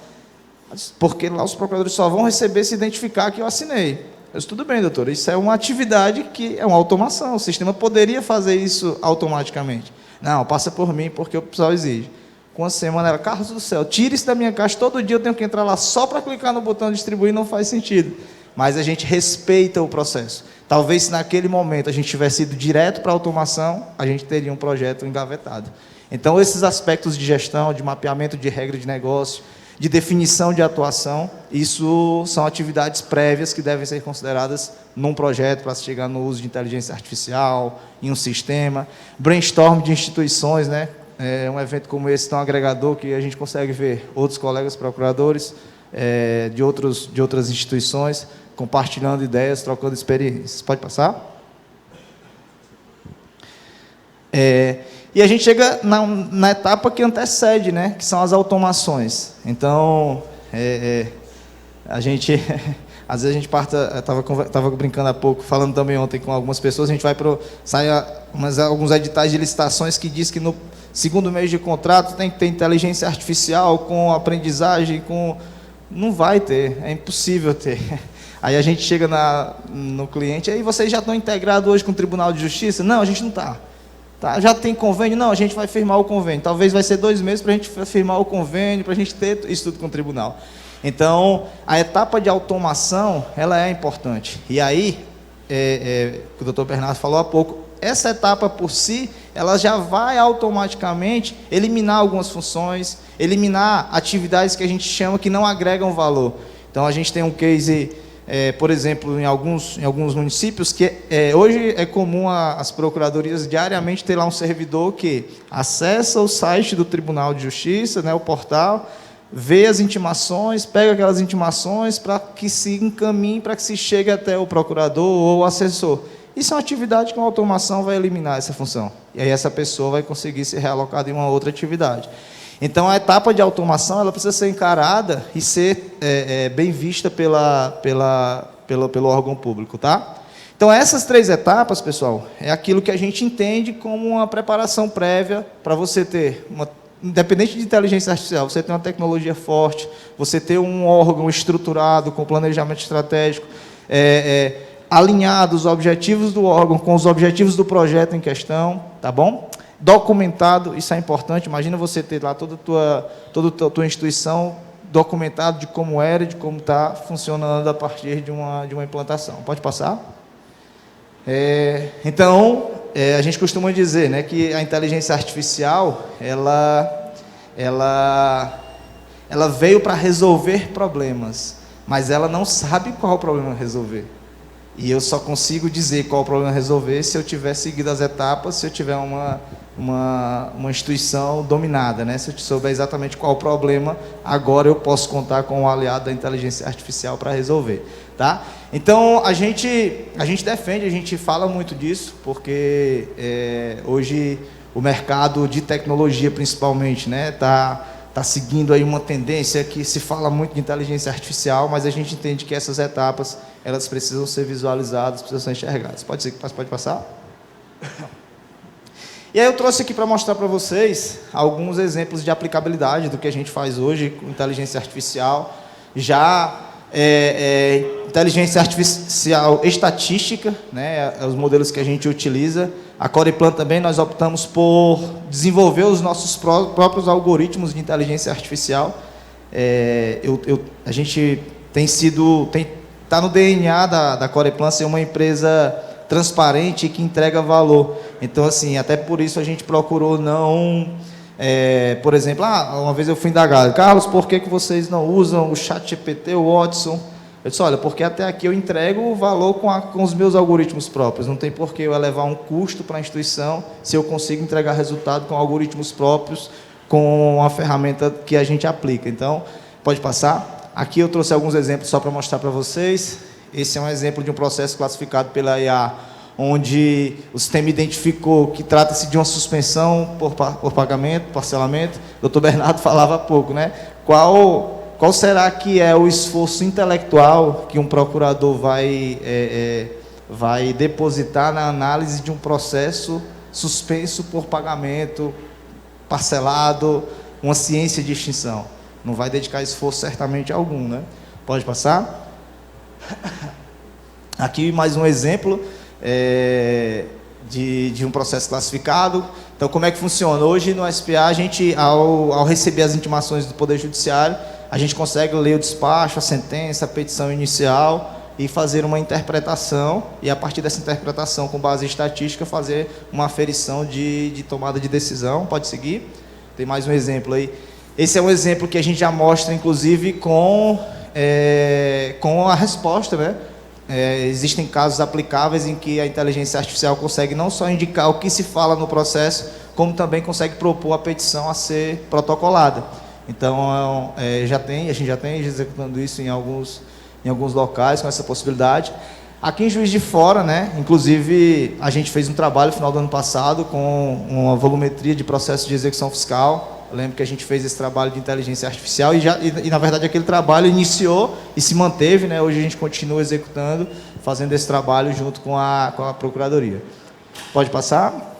Porque lá os procuradores só vão receber se identificar que eu assinei. Eu disse, tudo bem, doutor, isso é uma atividade que é uma automação, o sistema poderia fazer isso automaticamente. Não, passa por mim porque o pessoal exige. Com a semana, era, Carlos do céu, tira isso da minha caixa, todo dia eu tenho que entrar lá só para clicar no botão distribuir, não faz sentido. Mas a gente respeita o processo. Talvez, se naquele momento a gente tivesse ido direto para a automação, a gente teria um projeto engavetado. Então, esses aspectos de gestão, de mapeamento de regra de negócio, de definição de atuação, isso são atividades prévias que devem ser consideradas num projeto para se chegar no uso de inteligência artificial, em um sistema. Brainstorm de instituições, né? Um evento como esse tão agregador, que a gente consegue ver outros colegas procuradores de outras instituições compartilhando ideias, trocando experiências. Pode passar? E a gente chega na etapa que antecede, né, que são as automações. Então, a gente Às vezes a gente estava brincando há pouco, falando também ontem com algumas pessoas, a gente vai sair alguns editais de licitações que diz que no segundo mês de contrato tem que ter inteligência artificial com aprendizagem, não vai ter, é impossível ter. Aí a gente chega no cliente, aí vocês já estão integrados hoje com o Tribunal de Justiça? Não, a gente não está. Tá, já tem convênio? Não, a gente vai firmar o convênio. Talvez vai ser 2 meses para a gente firmar o convênio, para a gente ter isso tudo com o tribunal. Então, a etapa de automação, ela é importante. E aí, o doutor Bernardo falou há pouco, essa etapa por si, ela já vai automaticamente eliminar algumas funções, eliminar atividades que a gente chama que não agregam valor. Então, a gente tem um case, por exemplo, em alguns municípios, que hoje é comum as procuradorias diariamente ter lá um servidor que acessa o site do Tribunal de Justiça, né, o portal, vê as intimações, pega aquelas intimações para que se encaminhe, para que se chegue até o procurador ou o assessor. Isso é uma atividade que uma automação vai eliminar essa função. E aí essa pessoa vai conseguir ser realocada em uma outra atividade. Então, a etapa de automação ela precisa ser encarada e ser bem vista pelo órgão público, tá? Então, essas 3 etapas, pessoal, é aquilo que a gente entende como uma preparação prévia para você ter independente de inteligência artificial, você tem uma tecnologia forte, você ter um órgão estruturado, com planejamento estratégico, alinhado os objetivos do órgão com os objetivos do projeto em questão, tá bom? Documentado, isso é importante. Imagina você ter lá toda a tua instituição documentado de como era e de como está funcionando a partir de uma implantação. Pode passar? Então, a gente costuma dizer, né, que a inteligência artificial ela veio para resolver problemas, mas ela não sabe qual o problema resolver. E eu só consigo dizer qual o problema resolver se eu tiver seguido as etapas, se eu tiver uma instituição dominada, né? Se eu souber exatamente qual o problema, agora eu posso contar com um aliado da inteligência artificial para resolver, tá? Então, a gente defende, a gente fala muito disso, porque hoje o mercado de tecnologia, principalmente, né, tá seguindo aí uma tendência que se fala muito de inteligência artificial, mas a gente entende que essas etapas, elas precisam ser visualizadas, precisam ser enxergadas. Pode passar? E aí eu trouxe aqui para mostrar para vocês alguns exemplos de aplicabilidade do que a gente faz hoje com inteligência artificial. Já inteligência artificial estatística, né, os modelos que a gente utiliza. A Coreplan também, nós optamos por desenvolver os nossos próprios algoritmos de inteligência artificial. A gente está no DNA da Coreplan ser uma empresa transparente que entrega valor. Então, assim, até por isso a gente procurou não... por exemplo, uma vez eu fui indagar, Carlos, por que vocês não usam o ChatGPT, o Watson? Eu disse, olha, porque até aqui eu entrego o valor com os meus algoritmos próprios, não tem por que eu elevar um custo para a instituição se eu consigo entregar resultado com algoritmos próprios, com a ferramenta que a gente aplica. Então, pode passar. Aqui eu trouxe alguns exemplos só para mostrar para vocês. Esse é um exemplo de um processo classificado pela IA, onde o sistema identificou que trata-se de uma suspensão por pagamento, parcelamento. O doutor Bernardo falava há pouco, né? Qual será que é o esforço intelectual que um procurador vai depositar na análise de um processo suspenso por pagamento, parcelado, uma ciência de extinção? Não vai dedicar esforço certamente algum, né? Pode passar? Aqui mais um exemplo de um processo classificado. Então, como é que funciona? Hoje, no SPA, a gente, ao receber as intimações do Poder Judiciário, a gente consegue ler o despacho, a sentença, a petição inicial e fazer uma interpretação, e a partir dessa interpretação, com base em estatística, fazer uma aferição de tomada de decisão. Pode seguir? Tem mais um exemplo aí. Esse é um exemplo que a gente já mostra, inclusive, com a resposta, né? Existem casos aplicáveis em que a inteligência artificial consegue não só indicar o que se fala no processo, como também consegue propor a petição a ser protocolada. Então, a gente já tem executando isso em alguns locais com essa possibilidade. Aqui em Juiz de Fora, né, inclusive, a gente fez um trabalho no final do ano passado com uma volumetria de processo de execução fiscal. Eu lembro que a gente fez esse trabalho de inteligência artificial e na verdade, aquele trabalho iniciou e se manteve, né? Hoje a gente continua executando, fazendo esse trabalho junto com a Procuradoria. Pode passar?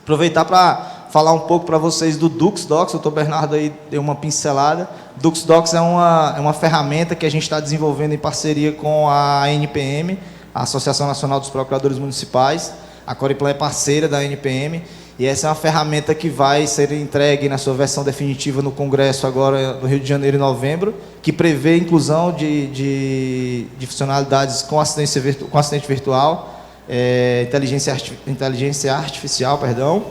Aproveitar para falar um pouco para vocês do DuxDocs. O Dr. Bernardo aí deu uma pincelada. DuxDocs é uma ferramenta que a gente está desenvolvendo em parceria com a NPM, a Associação Nacional dos Procuradores Municipais. A Coreplan é parceira da NPM e essa é uma ferramenta que vai ser entregue na sua versão definitiva no Congresso agora no Rio de Janeiro e novembro, que prevê a inclusão de funcionalidades com assistente virtual, inteligência artificial, perdão.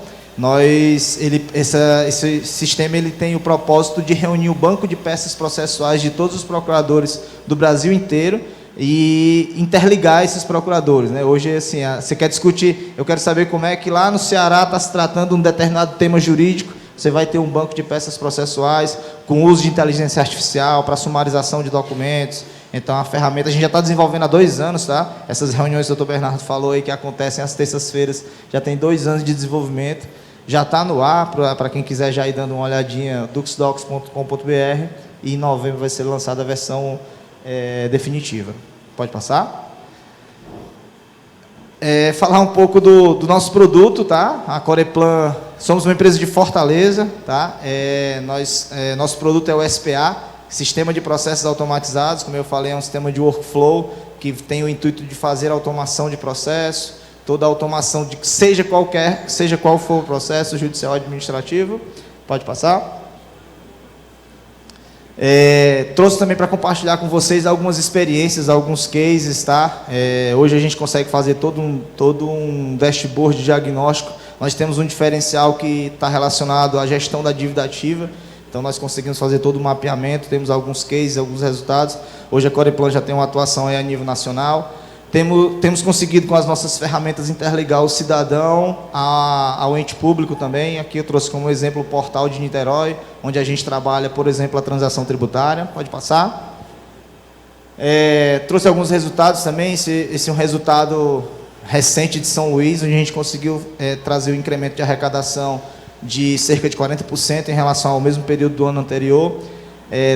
Esse sistema ele tem o propósito de reunir o banco de peças processuais de todos os procuradores do Brasil inteiro e interligar esses procuradores, né? Hoje, assim, você quer discutir, eu quero saber como é que lá no Ceará está se tratando um determinado tema jurídico, você vai ter um banco de peças processuais com uso de inteligência artificial para sumarização de documentos. Então, a ferramenta a gente já está desenvolvendo há 2 anos, tá? Essas reuniões que o Dr. Bernardo falou aí, que acontecem às terças-feiras, já tem 2 anos de desenvolvimento. Já está no ar, para quem quiser já ir dando uma olhadinha, duxdocs.com.br, e em novembro vai ser lançada a versão definitiva. Pode passar? Falar um pouco do nosso produto, tá? A Coreplan, somos uma empresa de Fortaleza, tá? Nosso produto é o SPA, Sistema de Processos Automatizados. Como eu falei, é um sistema de workflow que tem o intuito de fazer automação de processo, toda a automação de seja qual for o processo judicial administrativo. Pode passar. Trouxe também para compartilhar com vocês algumas experiências, alguns cases, tá? Hoje a gente consegue fazer todo um dashboard de diagnóstico. Nós temos um diferencial que está relacionado à gestão da dívida ativa. Então, nós conseguimos fazer todo o mapeamento, temos alguns cases, alguns resultados. Hoje a Coreplan já tem uma atuação aí a nível nacional. Temos conseguido, com as nossas ferramentas, interligar o cidadão ao ente público também. Aqui eu trouxe como exemplo o portal de Niterói, onde a gente trabalha, por exemplo, a transação tributária. Pode passar. Trouxe alguns resultados também. Esse é um resultado recente de São Luís, onde a gente conseguiu trazer o incremento de arrecadação de cerca de 40% em relação ao mesmo período do ano anterior.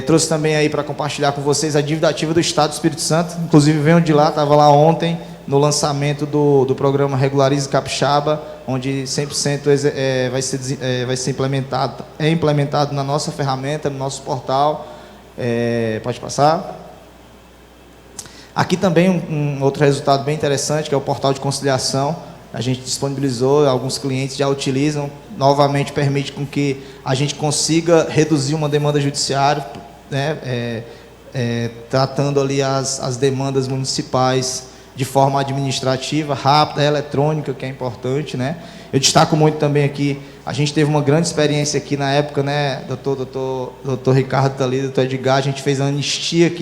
Trouxe também aí para compartilhar com vocês a dívida ativa do Estado do Espírito Santo. Inclusive, venho de lá, estava lá ontem, no lançamento do programa Regularize Capixaba, onde 100% vai ser implementado na nossa ferramenta, no nosso portal. Pode passar. Aqui também um outro resultado bem interessante, que é o portal de conciliação. A gente disponibilizou, alguns clientes já utilizam, novamente permite com que a gente consiga reduzir uma demanda judiciária, né, tratando ali as demandas municipais de forma administrativa, rápida, eletrônica, que é importante, né? Eu destaco muito também aqui, a gente teve uma grande experiência aqui na época, né, doutor Ricardo tá ali, doutor Edgar, a gente fez a anistia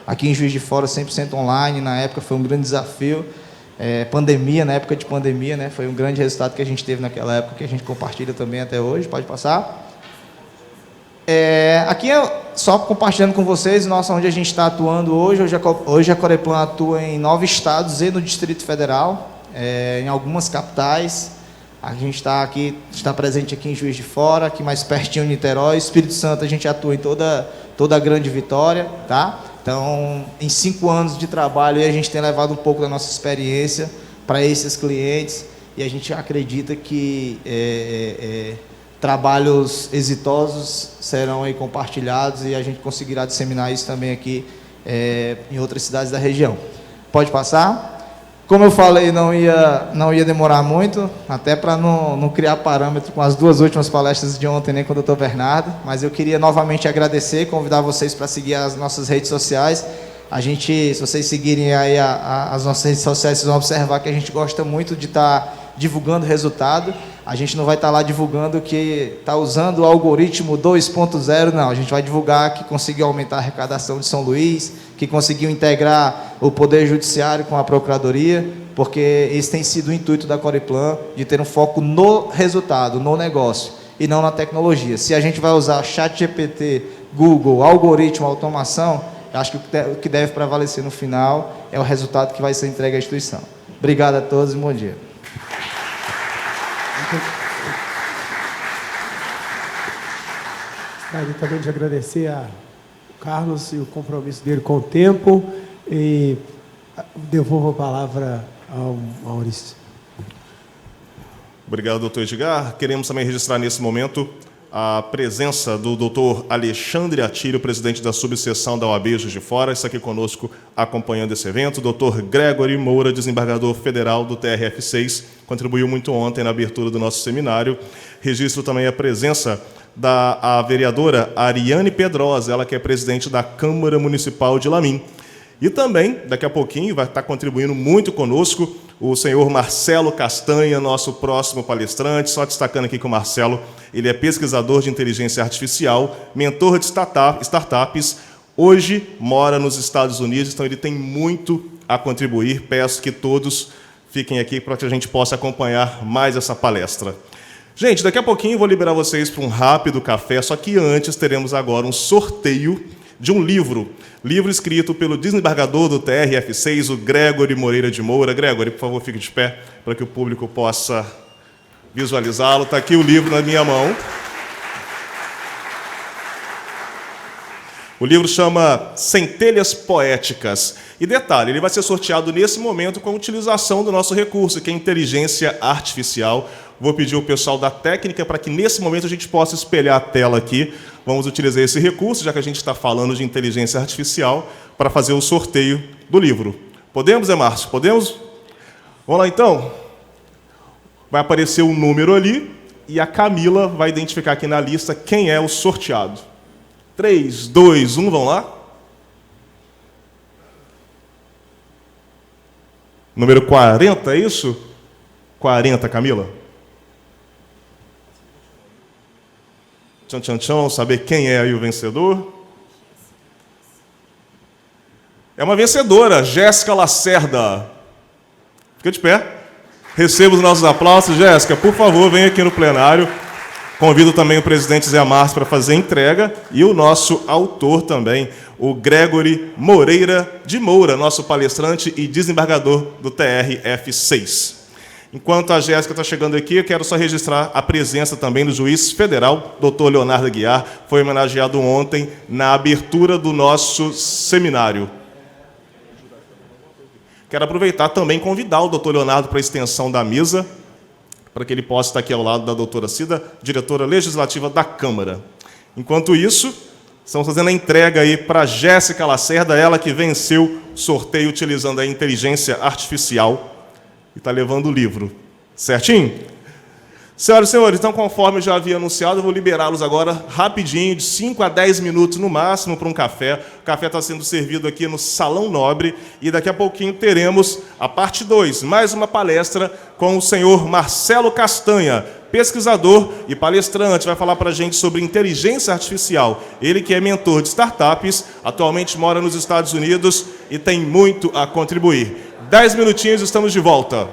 aqui em Juiz de Fora, 100% online, na época foi um grande desafio. Pandemia, na época de pandemia, né, foi um grande resultado que a gente teve naquela época, que a gente compartilha também até hoje. Pode passar. Aqui só compartilhando com vocês, onde a gente está atuando hoje. Hoje a Coreplan atua em 9 estados e no Distrito Federal, em algumas capitais. A gente está presente aqui em Juiz de Fora, aqui mais pertinho em Niterói. Espírito Santo a gente atua em toda a Grande Vitória, tá? Então, em 5 anos de trabalho, a gente tem levado um pouco da nossa experiência para esses clientes e a gente acredita que trabalhos exitosos serão aí compartilhados e a gente conseguirá disseminar isso também aqui em outras cidades da região. Pode passar? Como eu falei, não ia demorar muito, até para não criar parâmetro com as 2 últimas palestras de ontem, nem com o Dr. Bernardo, mas eu queria novamente agradecer e convidar vocês para seguir as nossas redes sociais. Se vocês seguirem aí as nossas redes sociais, vocês vão observar que a gente gosta muito de estar divulgando resultado. A gente não vai estar lá divulgando que está usando o algoritmo 2.0, não. A gente vai divulgar que conseguiu aumentar a arrecadação de São Luís, que conseguiu integrar o Poder Judiciário com a Procuradoria, porque esse tem sido o intuito da Coreplan, de ter um foco no resultado, no negócio, e não na tecnologia. Se a gente vai usar ChatGPT, Google, algoritmo, automação, acho que o que deve prevalecer no final é o resultado que vai ser entregue à instituição. Obrigado a todos e bom dia. Gostaria também de agradecer ao Carlos e o compromisso dele com o tempo e devolvo a palavra ao Maurício. Obrigado, doutor Edgar. Queremos também registrar nesse momento a presença do doutor Alexandre Atílio, presidente da subseção da OAB Juiz de Fora, está aqui conosco acompanhando esse evento. Doutor Gregory Moura, desembargador federal do TRF6, contribuiu muito ontem na abertura do nosso seminário. Registro também a presença da vereadora Ariane Pedrosa, ela que é presidente da Câmara Municipal de Lamim. E também, daqui a pouquinho, vai estar contribuindo muito conosco o senhor Marcelo Castanha, nosso próximo palestrante. Só destacando aqui que o Marcelo, ele é pesquisador de inteligência artificial, mentor de startups, hoje mora nos Estados Unidos, então ele tem muito a contribuir. Peço que todos fiquem aqui para que a gente possa acompanhar mais essa palestra. Gente, daqui a pouquinho eu vou liberar vocês para um rápido café, só que antes teremos agora um sorteio de um livro escrito pelo desembargador do TRF6, o Gregory Moreira de Moura. Gregory, por favor, fique de pé para que o público possa visualizá-lo. Está aqui o livro na minha mão. O livro chama Centelhas Poéticas. E detalhe, ele vai ser sorteado nesse momento com a utilização do nosso recurso, que é a inteligência artificial. Vou pedir ao pessoal da técnica para que, nesse momento, a gente possa espelhar a tela aqui. Vamos utilizar esse recurso, já que a gente está falando de inteligência artificial, para fazer o sorteio do livro. Podemos, Zé Márcio? Podemos? Vamos lá, então? Vai aparecer um número ali e a Camila vai identificar aqui na lista quem é o sorteado. 3, 2, 1, vamos lá? Número 40, é isso? 40, Camila? Tchan, tchan, tchan, saber quem é aí o vencedor. É uma vencedora, Jéssica Lacerda. Fica de pé. Receba os nossos aplausos. Jéssica, por favor, venha aqui no plenário. Convido também o presidente Zé Márcio para fazer a entrega e o nosso autor também, o Gregory Moreira de Moura, nosso palestrante e desembargador do TRF6. Enquanto a Jéssica está chegando aqui, eu quero só registrar a presença também do juiz federal, doutor Leonardo Aguiar, foi homenageado ontem na abertura do nosso seminário. Quero aproveitar também e convidar o doutor Leonardo para a extensão da mesa, para que ele possa estar aqui ao lado da doutora Cida, diretora legislativa da Câmara. Enquanto isso, estamos fazendo a entrega aí para Jéssica Lacerda, ela que venceu o sorteio utilizando a inteligência artificial e está levando o livro. Certinho? Senhoras e senhores, então, conforme eu já havia anunciado, eu vou liberá-los agora rapidinho, de 5 a 10 minutos no máximo, para um café. O café está sendo servido aqui no Salão Nobre e daqui a pouquinho teremos a parte 2, mais uma palestra com o senhor Marcelo Castanha, pesquisador e palestrante, vai falar para a gente sobre inteligência artificial. Ele que é mentor de startups, atualmente mora nos Estados Unidos e tem muito a contribuir. 10 minutinhos, estamos de volta.